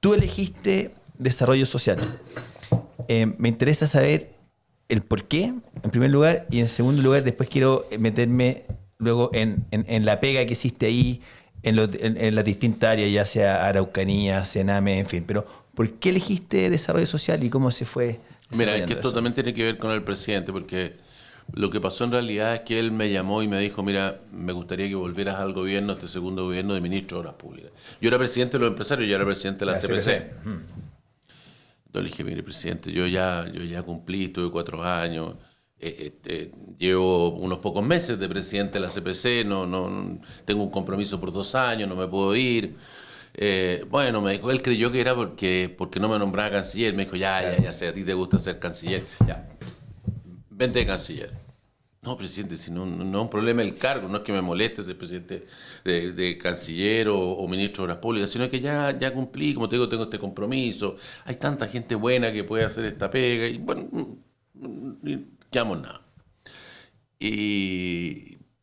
tú elegiste desarrollo social. Me interesa saber el por qué, en primer lugar, y en segundo lugar, después quiero meterme luego en la pega que hiciste ahí, en las distintas áreas, ya sea Araucanía, Sename, en fin, pero ¿por qué elegiste desarrollo social y cómo se fue? Mira, es que esto también tiene que ver con el presidente, porque lo que pasó en realidad es que él me llamó y me dijo, mira, me gustaría que volvieras al gobierno, este segundo gobierno de ministro de Obras Públicas. Yo era presidente de los empresarios, yo era presidente de la CPC. Entonces le dije, mire, presidente, yo ya cumplí, tuve 4 años, llevo unos pocos meses de presidente de la CPC, no, tengo un compromiso por 2 años, no me puedo ir. Bueno, me dijo, él creyó que era porque no me nombraba canciller. Me dijo, ya sé, a ti te gusta ser canciller. Ya, vente de canciller. No, presidente, si no es un problema el cargo, no es que me moleste ser presidente de canciller o ministro de Obras Públicas, sino que ya cumplí, como te digo, tengo este compromiso. Hay tanta gente buena que puede hacer esta pega y bueno, quedamos nada.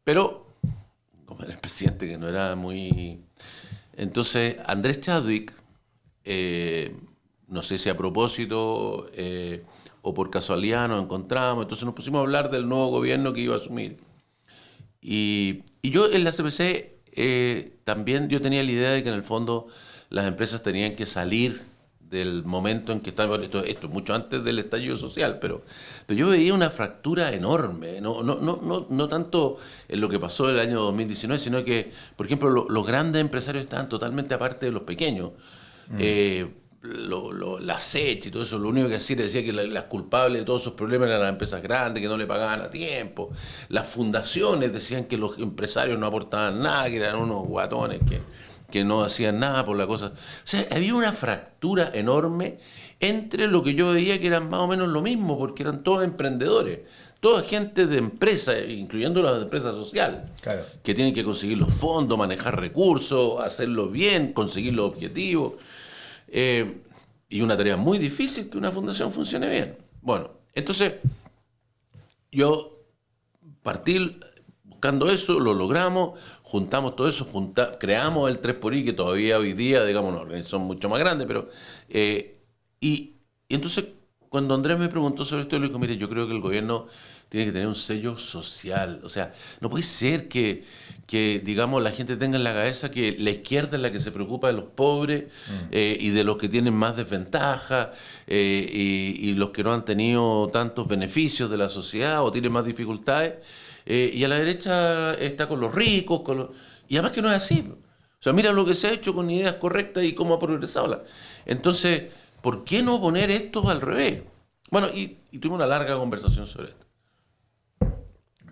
Pero, como era el presidente que no era muy... Entonces, Andrés Chadwick, no sé si a propósito o por casualidad nos encontramos, entonces nos pusimos a hablar del nuevo gobierno que iba a asumir. Y yo en la CPC también yo tenía la idea de que en el fondo las empresas tenían que salir del momento en que estaban, esto mucho antes del estallido social, pero yo veía una fractura enorme, no tanto en lo que pasó el año 2019, sino que, por ejemplo, los grandes empresarios estaban totalmente aparte de los pequeños. La SECH y todo eso, lo único que hacía decía que las culpables de todos esos problemas eran las empresas grandes, que no le pagaban a tiempo. Las fundaciones decían que los empresarios no aportaban nada, que eran unos guatones que no hacían nada por la cosa. O sea, había una fractura enorme entre lo que yo veía que eran más o menos lo mismo, porque eran todos emprendedores, toda gente de empresa, incluyendo las de empresa social, claro, que tienen que conseguir los fondos, manejar recursos, hacerlo bien, conseguir los objetivos. Y una tarea muy difícil que una fundación funcione bien. Bueno, entonces yo partí buscando eso, lo logramos, juntamos todo eso, creamos el 3xI, que todavía hoy día, digamos, una organización mucho más grande, pero... y entonces, cuando Andrés me preguntó sobre esto, yo le dije, mire, yo creo que el gobierno tiene que tener un sello social. O sea, no puede ser que digamos, la gente tenga en la cabeza que la izquierda es la que se preocupa de los pobres y de los que tienen más desventaja y los que no han tenido tantos beneficios de la sociedad o tienen más dificultades. Y a la derecha está con los ricos, y además que no es así. O sea, mira lo que se ha hecho con ideas correctas y cómo ha progresado. Entonces, ¿por qué no poner esto al revés? Bueno, y tuvimos una larga conversación sobre esto.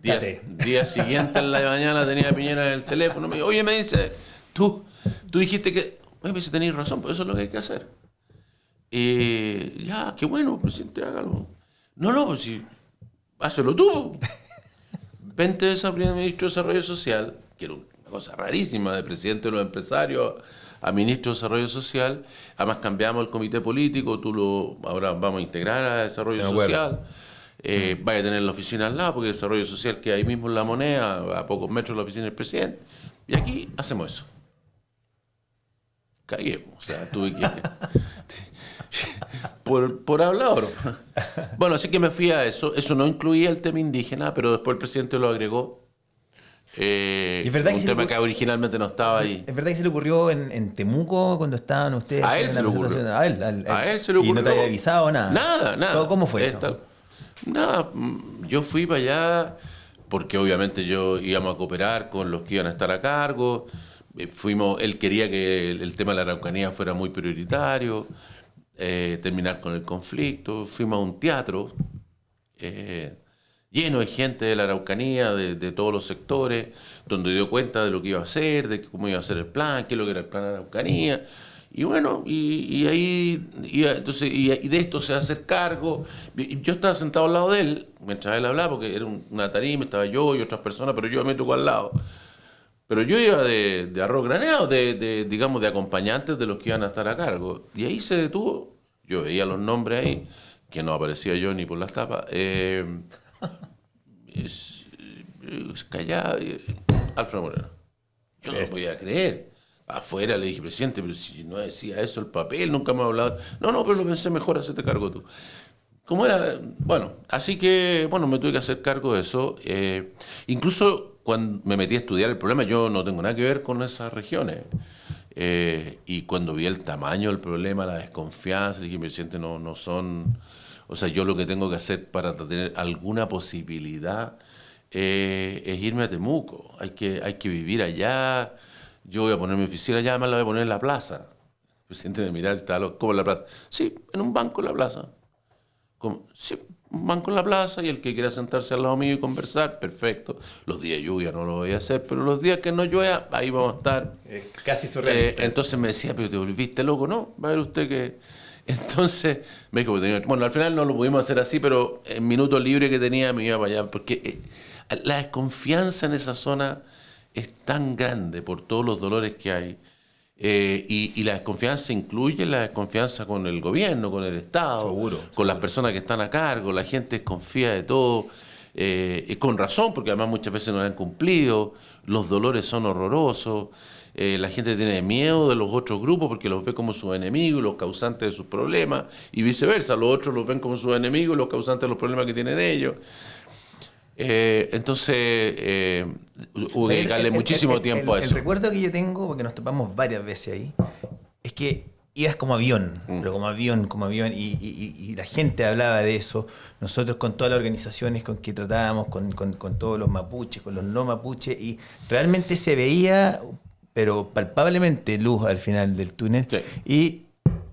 Día siguiente en la mañana tenía a Piñera en el teléfono. Me dijo, oye, me dice, tú dijiste que... Oye, me dice, tenéis razón, pues eso es lo que hay que hacer. Ya, qué bueno, presidente, hágalo. No, pues sí, hazlo tú. Vente de esa primer ministro de Desarrollo Social, que era una cosa rarísima, de presidente de los empresarios a ministro de Desarrollo Social. Además cambiamos el comité político, ahora vamos a integrar a Desarrollo Social. Vaya a tener la oficina al lado, porque el Desarrollo Social queda ahí mismo en La Moneda, a pocos metros de la oficina del presidente. Y aquí hacemos eso. Caguemos. O sea, tuve que... por hablador. Bueno, así que me fui a eso. Eso no incluía el tema indígena, pero después el presidente lo agregó. ¿Es verdad un tema que originalmente no estaba ahí. ¿Es verdad que se le ocurrió en Temuco cuando estaban ustedes? A él se le ocurrió. A él se le ocurrió. ¿Y no te había avisado nada? Nada. ¿Cómo fue eso? Nada, yo fui para allá porque obviamente íbamos a cooperar con los que iban a estar a cargo. Él quería que el tema de la Araucanía fuera muy prioritario, terminar con el conflicto. Fuimos a un teatro lleno de gente de la Araucanía, de todos los sectores, donde dio cuenta de lo que iba a hacer, de cómo iba a ser el plan, qué es lo que era el plan de Araucanía. Y bueno, y de esto se hace cargo. Yo estaba sentado al lado de él, mientras él hablaba, porque era una tarima, estaba yo y otras personas, pero yo me tocó al lado. Pero yo iba de arroz graneado, digamos, de acompañantes de los que iban a estar a cargo. Y ahí se detuvo. Yo veía los nombres ahí, que no aparecía yo ni por las tapas. Callado. Alfredo Moreno. Yo no lo podía creer. Afuera le dije, presidente, pero si no decía eso el papel, nunca me ha hablado. No, pero lo pensé mejor, hacerte cargo tú. ¿Cómo era? Bueno, así que, me tuve que hacer cargo de eso. Incluso cuando me metí a estudiar el problema, yo no tengo nada que ver con esas regiones. Y cuando vi el tamaño del problema, la desconfianza, le dije, presidente, no son... O sea, yo lo que tengo que hacer para tener alguna posibilidad es irme a Temuco. Hay que vivir allá. Yo voy a poner mi oficina allá, además la voy a poner en la plaza. El presidente me miraba y estaba, ¿cómo en la plaza? Sí, en un banco en la plaza. ¿Cómo? Sí, un banco en la plaza y el que quiera sentarse al lado mío y conversar, perfecto. Los días de lluvia no lo voy a hacer, pero los días que no llueva, ahí vamos a estar. Casi surrealista. Entonces me decía, pero te volviste loco, ¿no? Va a ver usted que... Entonces, me dijo, bueno, al final no lo pudimos hacer así, pero en minutos libres que tenía me iba para allá, porque la desconfianza en esa zona es tan grande por todos los dolores que hay. Y la desconfianza incluye la desconfianza con el gobierno, con el Estado, con las personas que están a cargo. La gente desconfía de todo, con razón, porque además muchas veces no lo han cumplido. Los dolores son horrorosos. La gente tiene miedo de los otros grupos porque los ve como sus enemigos y los causantes de sus problemas, y viceversa, los otros los ven como sus enemigos y los causantes de los problemas que tienen ellos. Entonces, hubo que dedicarle muchísimo tiempo a eso. El recuerdo que yo tengo, porque nos topamos varias veces ahí, es que ibas como avión, pero como avión, y la gente hablaba de eso. Nosotros con todas las organizaciones con que tratábamos, con todos los mapuches, con los no mapuches, y realmente se veía, pero palpablemente, luz al final del túnel. Sí. Y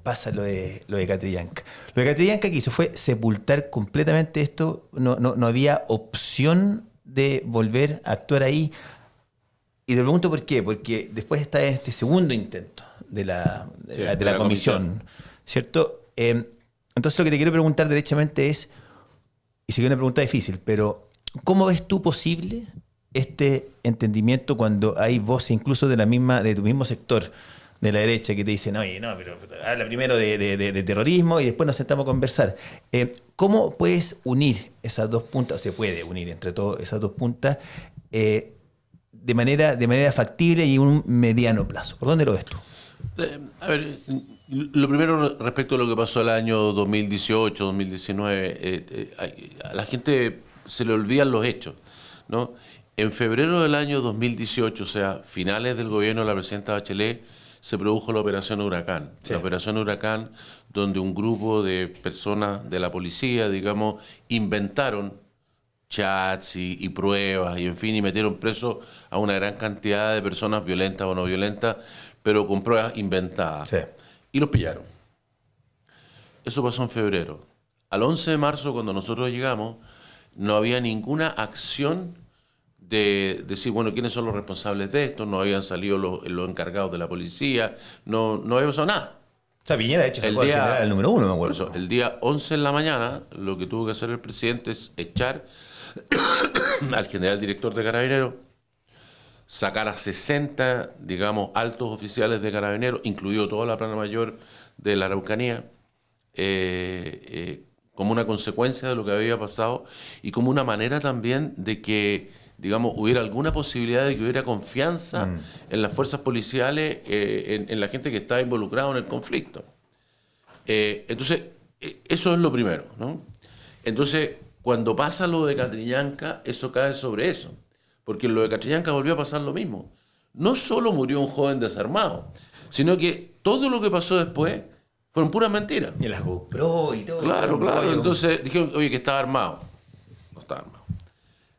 pasa lo de Catrillanca. Lo de Catrillanca que hizo fue sepultar completamente esto. No había opción de volver a actuar ahí. Y te pregunto por qué. Porque después está este segundo intento de la comisión, ¿cierto? Entonces lo que te quiero preguntar derechamente es, y sé que es una pregunta difícil, pero ¿cómo ves tú posible este entendimiento cuando hay voces incluso de tu mismo sector, de la derecha, que te dicen, oye, no, pero habla primero de terrorismo y después nos sentamos a conversar? ¿Cómo puedes unir esas dos puntas, o se puede unir entre todas esas dos puntas, de manera factible y en un mediano plazo? ¿Por dónde lo ves tú? A ver, lo primero respecto a lo que pasó el año 2018, 2019, a la gente se le olvidan los hechos, ¿no? En febrero del año 2018, o sea, finales del gobierno de la presidenta Bachelet, se produjo la Operación Huracán. Sí. La Operación Huracán, donde un grupo de personas de la policía, digamos, inventaron chats y pruebas, y en fin, y metieron preso a una gran cantidad de personas violentas o no violentas, pero con pruebas inventadas. Sí. Y los pillaron. Eso pasó en febrero. Al 11 de marzo, cuando nosotros llegamos, no había ninguna acción de decir, bueno, ¿quiénes son los responsables de esto? No habían salido los encargados de la policía, no había pasado nada. O sea, Piñera, de hecho, el general el número 1, me acuerdo. Eso, el día 11 en la mañana, lo que tuvo que hacer el presidente es echar al general director de Carabineros, sacar a 60, digamos, altos oficiales de Carabineros, incluido toda la plana mayor de la Araucanía, como una consecuencia de lo que había pasado y como una manera también de que, digamos, hubiera alguna posibilidad de que hubiera confianza en las fuerzas policiales, en la gente que estaba involucrada en el conflicto. Entonces, eso es lo primero, ¿no? Entonces, cuando pasa lo de Catrillanca, eso cae sobre eso, porque en lo de Catrillanca volvió a pasar lo mismo. No solo murió un joven desarmado, sino que todo lo que pasó después fueron puras mentiras. Y las GoPro y todo. Claro. Entonces dijeron, oye, que estaba armado. No estaba armado.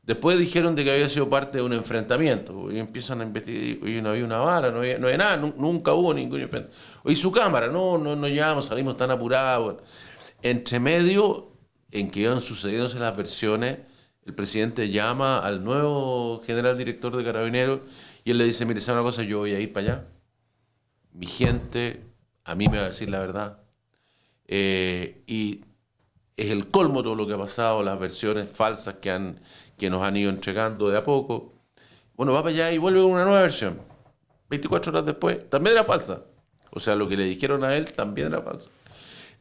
Después dijeron de que había sido parte de un enfrentamiento. Y empiezan a investigar. Oye, no había una bala, no había nada, nunca hubo ningún enfrentamiento. Oye, su cámara, no llegamos, salimos tan apurados. Bueno. Entre medio, en que iban sucediéndose las versiones, el presidente llama al nuevo general director de Carabineros y él le dice, mire, ¿sabe una cosa? Yo voy a ir para allá. Mi gente a mí me va a decir la verdad. Y es el colmo todo lo que ha pasado, las versiones falsas que nos han ido entregando de a poco. Bueno, va para allá y vuelve una nueva versión. 24 horas después, también era falsa. O sea, lo que le dijeron a él también era falso.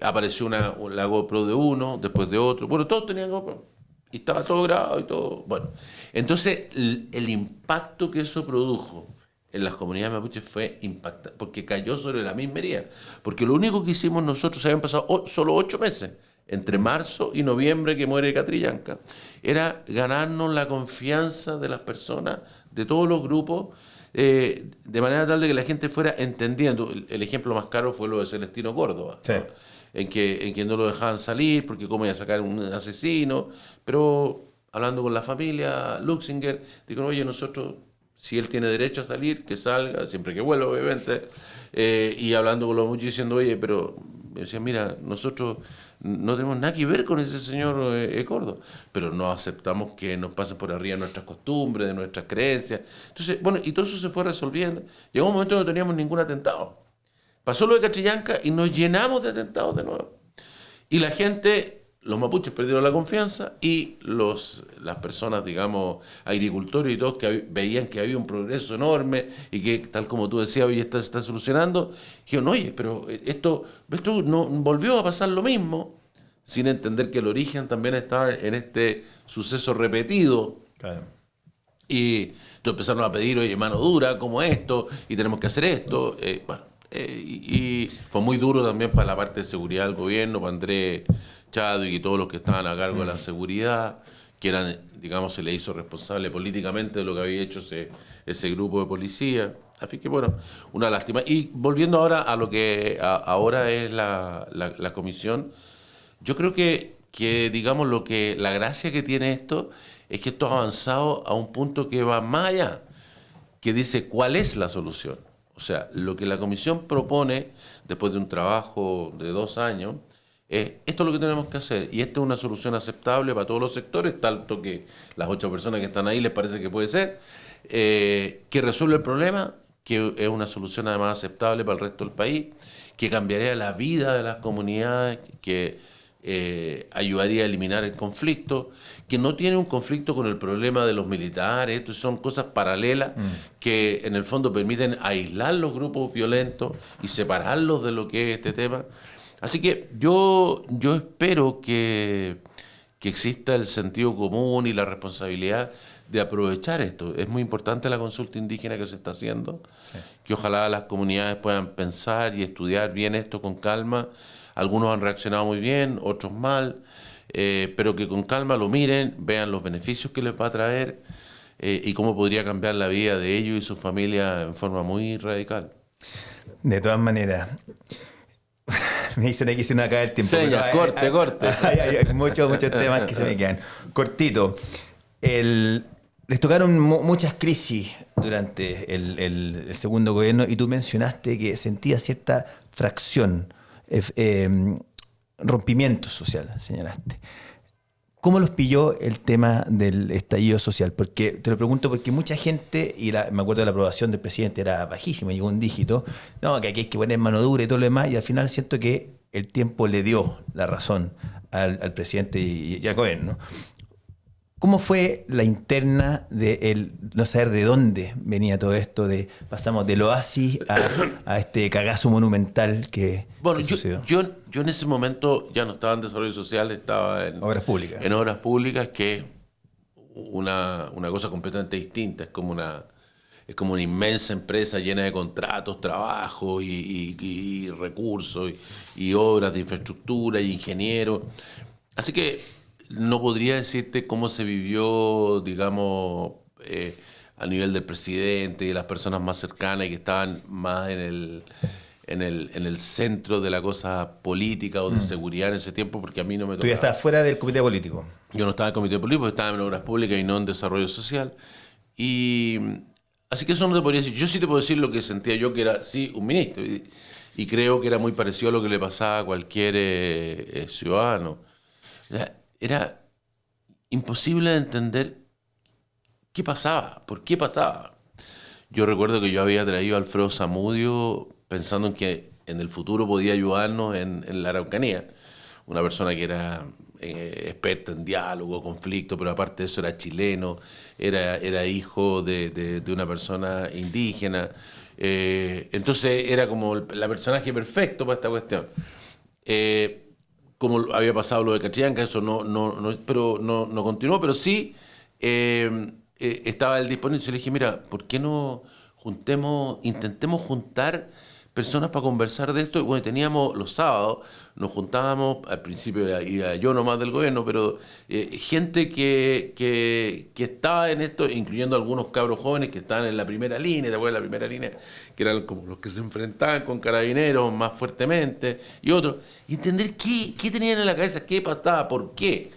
Apareció la GoPro de uno, después de otro. Bueno, todos tenían GoPro. Y estaba todo grabado y todo. Bueno, entonces el impacto que eso produjo en las comunidades mapuches fue impactante, porque cayó sobre la misma herida. Porque lo único que hicimos nosotros, habían pasado solo 8 meses, entre marzo y noviembre que muere Catrillanca, era ganarnos la confianza de las personas, de todos los grupos, de manera tal de que la gente fuera entendiendo. El ejemplo más claro fue lo de Celestino Córdoba, sí, ¿no? en que no lo dejaban salir porque cómo iba a sacar un asesino, pero hablando con la familia Luxinger, dijeron, oye, nosotros, si él tiene derecho a salir, que salga, siempre que vuelva, obviamente, y hablando con los muchos diciendo, oye, pero me decían, mira, nosotros no tenemos nada que ver con ese señor Córdoba, pero no aceptamos que nos pasen por arriba nuestras costumbres, de nuestras creencias. Entonces, bueno, y todo eso se fue resolviendo. Llegó un momento que no teníamos ningún atentado. Pasó lo de Catrillanca y nos llenamos de atentados de nuevo. Y la gente, los mapuches perdieron la confianza y las personas, digamos, agricultores y todos que veían que había un progreso enorme y que, tal como tú decías, hoy se está solucionando, dijeron, oye, pero esto no volvió a pasar lo mismo, sin entender que el origen también estaba en este suceso repetido. Claro. Y entonces empezaron a pedir, oye, mano dura, como esto, y tenemos que hacer esto. Y fue muy duro también para la parte de seguridad del gobierno, para Andrés Chadwick y todos los que estaban a cargo de la seguridad, que eran, digamos, se le hizo responsable políticamente de lo que había hecho ese grupo de policía. Así que bueno, una lástima. Y volviendo ahora a lo que ahora es la comisión, yo creo que digamos, la gracia que tiene esto es que esto ha avanzado a un punto que va más allá, que dice cuál es la solución. O sea, lo que la comisión propone, después de un trabajo de 2 años, es esto es lo que tenemos que hacer. Y esta es una solución aceptable para todos los sectores, tanto que las 8 personas que están ahí les parece que puede ser, que resuelve el problema, que es una solución además aceptable para el resto del país, que cambiaría la vida de las comunidades, que ayudaría a eliminar el conflicto, que no tiene un conflicto con el problema de los militares. Esto son cosas paralelas que en el fondo permiten aislar los grupos violentos y separarlos de lo que es este tema. Así que yo espero que exista el sentido común y la responsabilidad de aprovechar esto. Es muy importante la consulta indígena que se está haciendo, sí, que ojalá las comunidades puedan pensar y estudiar bien esto con calma. Algunos han reaccionado muy bien, otros mal, pero que con calma lo miren, vean los beneficios que les va a traer y cómo podría cambiar la vida de ellos y su familia en forma muy radical. De todas maneras, me dicen aquí se nos acaba el tiempo. Señas, corte. Hay muchos temas que se me quedan. Cortito. Les tocaron muchas crisis durante el segundo gobierno y tú mencionaste que sentías cierta fracción, rompimiento social, señalaste. ¿Cómo los pilló el tema del estallido social? Porque te lo pregunto porque mucha gente, y me acuerdo de la aprobación del presidente, era bajísima, llegó un dígito, no, que aquí hay que poner mano dura y todo lo demás, y al final siento que el tiempo le dio la razón al presidente y al gobierno. ¿Cómo fue la interna de no saber de dónde venía todo esto? Pasamos del oasis a este cagazo monumental que sucedió. Yo en ese momento ya no estaba en desarrollo social, estaba en obras públicas. En obras públicas, que es una cosa completamente distinta. Es como una inmensa empresa llena de contratos, trabajo y recursos y obras de infraestructura y ingenieros. Así que no podría decirte cómo se vivió, digamos, a nivel del presidente y de las personas más cercanas y que estaban más en el centro de la cosa política o de seguridad en ese tiempo, porque a mí no me tocaba. Tú ya estabas fuera del comité político. Yo no estaba en el comité político, estaba en obras públicas y no en desarrollo social. Y así que eso no te podría decir. Yo sí te puedo decir lo que sentía yo, que era, sí, un ministro. Y creo que era muy parecido a lo que le pasaba a cualquier ciudadano. O sea, era imposible de entender qué pasaba, por qué pasaba. Yo recuerdo que yo había traído a Alfredo Zamudio pensando en que en el futuro podía ayudarnos en la Araucanía. Una persona que era experta en diálogo, conflicto, pero aparte de eso era chileno, era hijo de una persona indígena. Entonces era como el personaje perfecto para esta cuestión. Como había pasado lo de Catrillanca, eso no continuó, pero sí estaba él disponible. Yo le dije, mira, ¿por qué no intentemos juntar personas para conversar de esto? Y bueno, teníamos los sábados, nos juntábamos, al principio iba yo nomás del gobierno, pero gente que estaba en esto, incluyendo algunos cabros jóvenes que estaban en la primera línea, ¿te acuerdas? La primera línea, que eran como los que se enfrentaban con carabineros más fuertemente, y otros, y entender qué tenían en la cabeza, qué pasaba, por qué.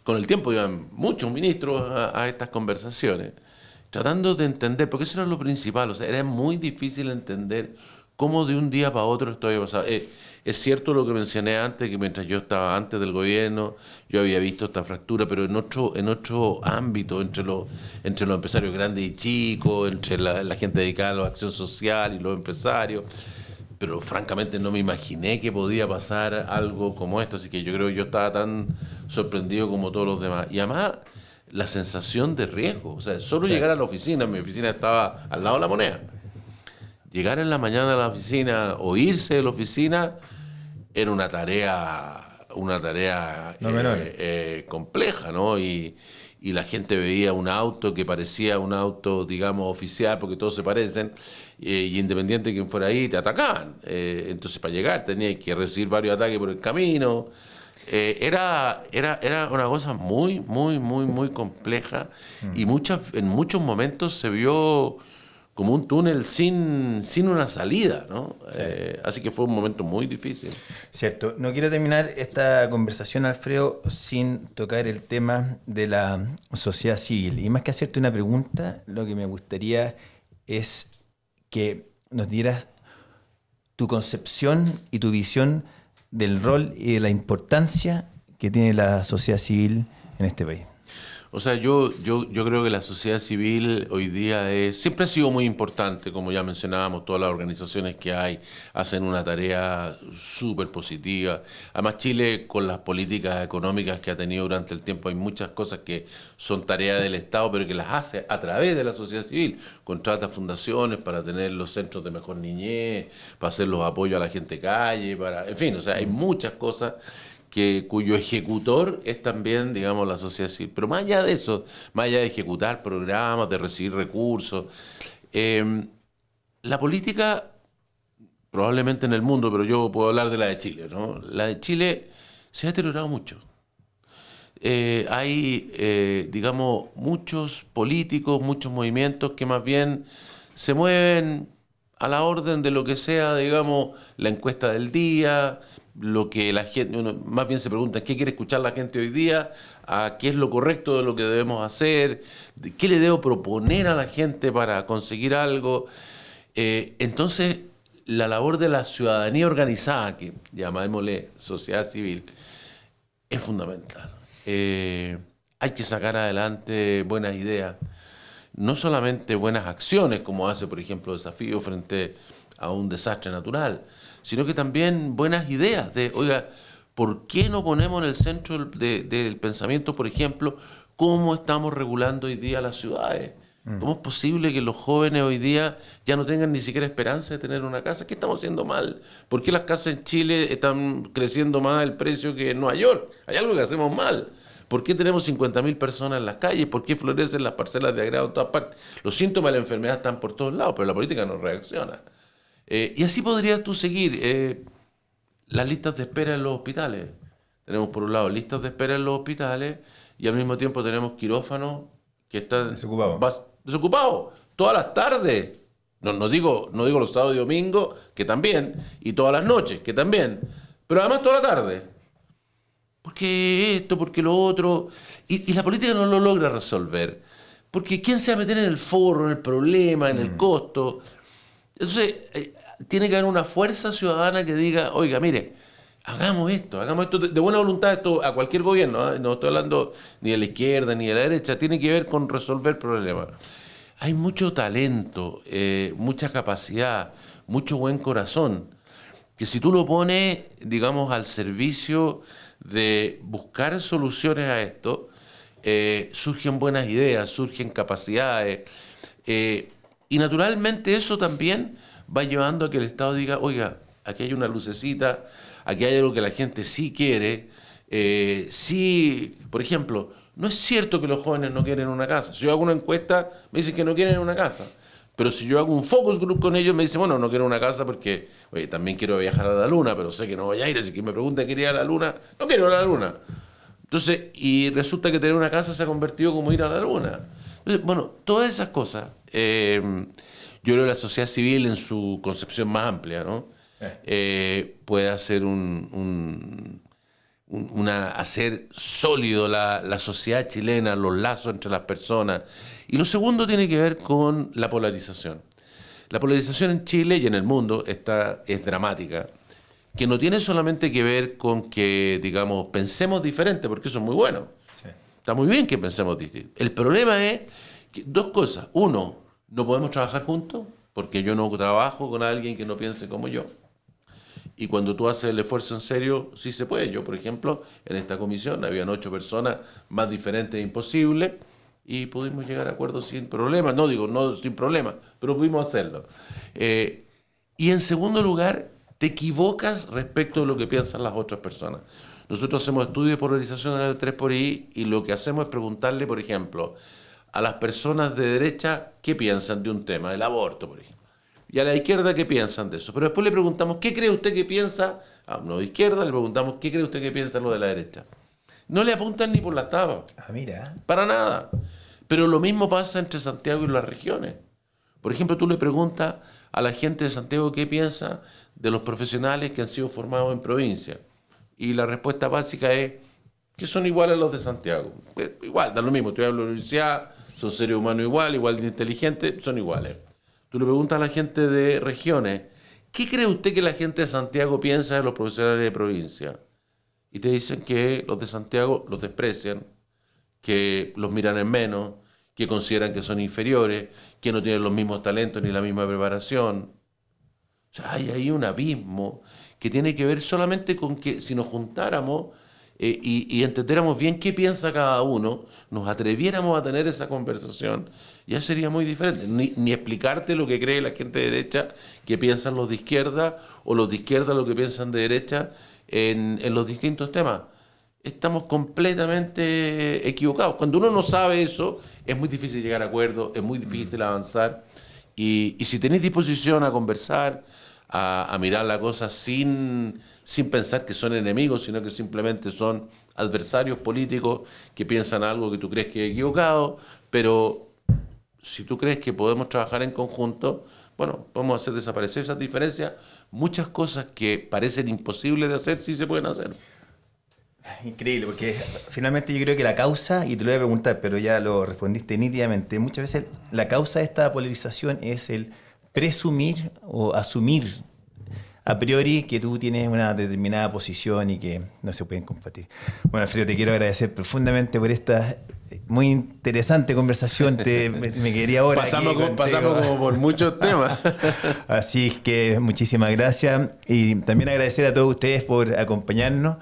Con el tiempo iban muchos ministros a estas conversaciones, tratando de entender, porque eso era lo principal, o sea, era muy difícil entender cómo de un día para otro esto había pasado. Es cierto lo que mencioné antes, que mientras yo estaba antes del gobierno, yo había visto esta fractura, pero en otro ámbito, entre los empresarios grandes y chicos, entre la gente dedicada a la acción social y los empresarios. Pero francamente no me imaginé que podía pasar algo como esto, así que yo creo que yo estaba tan sorprendido como todos los demás. Y además, la sensación de riesgo, o sea, solo llegar a la oficina, mi oficina estaba al lado de La Moneda. Llegar en la mañana a la oficina o irse de la oficina era una tarea No menor. compleja, ¿no? Y la gente veía un auto que parecía un auto, digamos, oficial, porque todos se parecen, y independiente de quién fuera ahí, te atacaban. Entonces, para llegar tenías que recibir varios ataques por el camino. Era una cosa muy, muy, muy, muy compleja, y en muchos momentos se vio como un túnel sin una salida, ¿no? Sí. Así que fue un momento muy difícil. Cierto. No quiero terminar esta conversación, Alfredo, sin tocar el tema de la sociedad civil. Y más que hacerte una pregunta, lo que me gustaría es que nos dieras tu concepción y tu visión del rol y de la importancia que tiene la sociedad civil en este país. O sea, yo creo que la sociedad civil hoy día siempre ha sido muy importante, como ya mencionábamos, todas las organizaciones que hay hacen una tarea súper positiva. Además, Chile, con las políticas económicas que ha tenido durante el tiempo, hay muchas cosas que son tareas del Estado, pero que las hace a través de la sociedad civil. Contrata fundaciones para tener los centros de mejor niñez, para hacer los apoyos a la gente calle, en fin, o sea, hay muchas cosas cuyo ejecutor es también, digamos, la sociedad civil. Pero más allá de eso, más allá de ejecutar programas, de recibir recursos, la política, probablemente en el mundo, pero yo puedo hablar de la de Chile, ¿no? La de Chile se ha deteriorado mucho. Hay, digamos, muchos políticos, muchos movimientos que más bien se mueven a la orden de lo que sea, digamos, la encuesta del día, lo que la gente, uno más bien se pregunta qué quiere escuchar la gente hoy día, a qué es lo correcto de lo que debemos hacer, qué le debo proponer a la gente para conseguir algo. Entonces, la labor de la ciudadanía organizada, que llamémosle sociedad civil, es fundamental. Hay que sacar adelante buenas ideas, no solamente buenas acciones, como hace, por ejemplo, Desafío frente a un desastre natural, sino que también buenas ideas de, oiga, ¿por qué no ponemos en el centro del pensamiento, por ejemplo, cómo estamos regulando hoy día las ciudades? ¿Cómo es posible que los jóvenes hoy día ya no tengan ni siquiera esperanza de tener una casa? ¿Qué estamos haciendo mal? ¿Por qué las casas en Chile están creciendo más el precio que en Nueva York? Hay algo que hacemos mal. ¿Por qué tenemos 50.000 personas en las calles? ¿Por qué florecen las parcelas de agrado en todas partes? Los síntomas de la enfermedad están por todos lados, pero la política no reacciona. Y así podrías tú seguir. Las listas de espera en los hospitales. Tenemos por un lado listas de espera en los hospitales y al mismo tiempo tenemos quirófanos que están desocupados todas las tardes. No digo los sábados y domingos, que también, y todas las noches, que también, pero además toda la tarde. ¿Por qué esto? ¿Por qué lo otro? Y la política no lo logra resolver. Porque ¿quién se va a meter en el forro, en el problema, en el costo? Entonces, tiene que haber una fuerza ciudadana que diga, oiga, mire, hagamos esto de buena voluntad, esto a cualquier gobierno, ¿eh? No estoy hablando ni de la izquierda ni de la derecha, tiene que ver con resolver problemas. Hay mucho talento, mucha capacidad, mucho buen corazón, que si tú lo pones, digamos, al servicio de buscar soluciones a esto, surgen buenas ideas, surgen capacidades, y naturalmente eso también va llevando a que el Estado diga, oiga, aquí hay una lucecita, aquí hay algo que la gente sí quiere. Sí, por ejemplo, no es cierto que los jóvenes no quieren una casa. Si yo hago una encuesta, me dicen que no quieren una casa. Pero si yo hago un focus group con ellos, me dicen, bueno, no quiero una casa porque, oye, también quiero viajar a la luna, pero sé que no voy a ir, así que me preguntan, ¿quería ir a la luna? No quiero ir a la luna. Entonces, y resulta que tener una casa se ha convertido como ir a la luna. Entonces, bueno, todas esas cosas, yo creo que la sociedad civil en su concepción más amplia, ¿no? Puede hacer hacer sólido la sociedad chilena, los lazos entre las personas. Y lo segundo tiene que ver con la polarización. La polarización en Chile y en el mundo es dramática, que no tiene solamente que ver con que, digamos, pensemos diferente, porque eso es muy bueno. Sí. Está muy bien que pensemos distinto. El problema es que, dos cosas. Uno, no podemos trabajar juntos, porque yo no trabajo con alguien que no piense como yo. Y cuando tú haces el esfuerzo en serio, sí se puede. Yo, por ejemplo, en esta comisión habían 8 personas, más diferentes e imposibles, y pudimos llegar a acuerdos sin problemas. No digo, no sin problemas, pero pudimos hacerlo. Y en segundo lugar, te equivocas respecto de lo que piensan las otras personas. Nosotros hacemos estudios de polarización en el 3xI y lo que hacemos es preguntarle, por ejemplo, a las personas de derecha qué piensan de un tema, del aborto, por ejemplo. Y a la izquierda qué piensan de eso. Pero después le preguntamos, ¿qué cree usted que piensa? A uno de izquierda le preguntamos, ¿qué cree usted que piensa lo de la derecha? No le apuntan ni por las tabas. Ah, mira. Para nada. Pero lo mismo pasa entre Santiago y las regiones. Por ejemplo, tú le preguntas a la gente de Santiago qué piensa de los profesionales que han sido formados en provincia. Y la respuesta básica es que son iguales a los de Santiago. Igual, da lo mismo. Tú vas a la universidad, son seres humanos igual de inteligentes, son iguales. Tú le preguntas a la gente de regiones, ¿qué cree usted que la gente de Santiago piensa de los profesionales de provincia? Y te dicen que los de Santiago los desprecian, que los miran en menos, que consideran que son inferiores, que no tienen los mismos talentos ni la misma preparación. O sea, hay ahí un abismo que tiene que ver solamente con que si nos juntáramos y entendiéramos bien qué piensa cada uno, nos atreviéramos a tener esa conversación, ya sería muy diferente. Ni explicarte lo que cree la gente de derecha, que piensan los de izquierda, o los de izquierda lo que piensan de derecha en los distintos temas. Estamos completamente equivocados. Cuando uno no sabe eso, es muy difícil llegar a acuerdos, es muy difícil avanzar. Y si tenéis disposición a conversar, a mirar la cosa sin pensar que son enemigos, sino que simplemente son adversarios políticos que piensan algo que tú crees que es equivocado, pero si tú crees que podemos trabajar en conjunto, bueno, podemos hacer desaparecer esas diferencias. Muchas cosas que parecen imposibles de hacer, sí se pueden hacer. Increíble, porque finalmente yo creo que la causa, y te lo voy a preguntar, pero ya lo respondiste nítidamente, muchas veces la causa de esta polarización es el presumir o asumir a priori que tú tienes una determinada posición y que no se pueden compartir. Bueno, Alfredo, te quiero agradecer profundamente por esta muy interesante conversación. Me quedaría ahora. Pasamos como por muchos temas. Así es que muchísimas gracias. Y también agradecer a todos ustedes por acompañarnos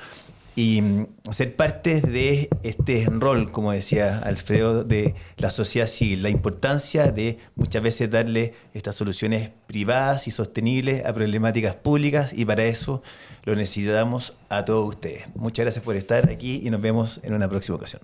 y ser parte de este rol, como decía Alfredo, de la sociedad civil, la importancia de muchas veces darle estas soluciones privadas y sostenibles a problemáticas públicas, y para eso lo necesitamos a todos ustedes. Muchas gracias por estar aquí y nos vemos en una próxima ocasión.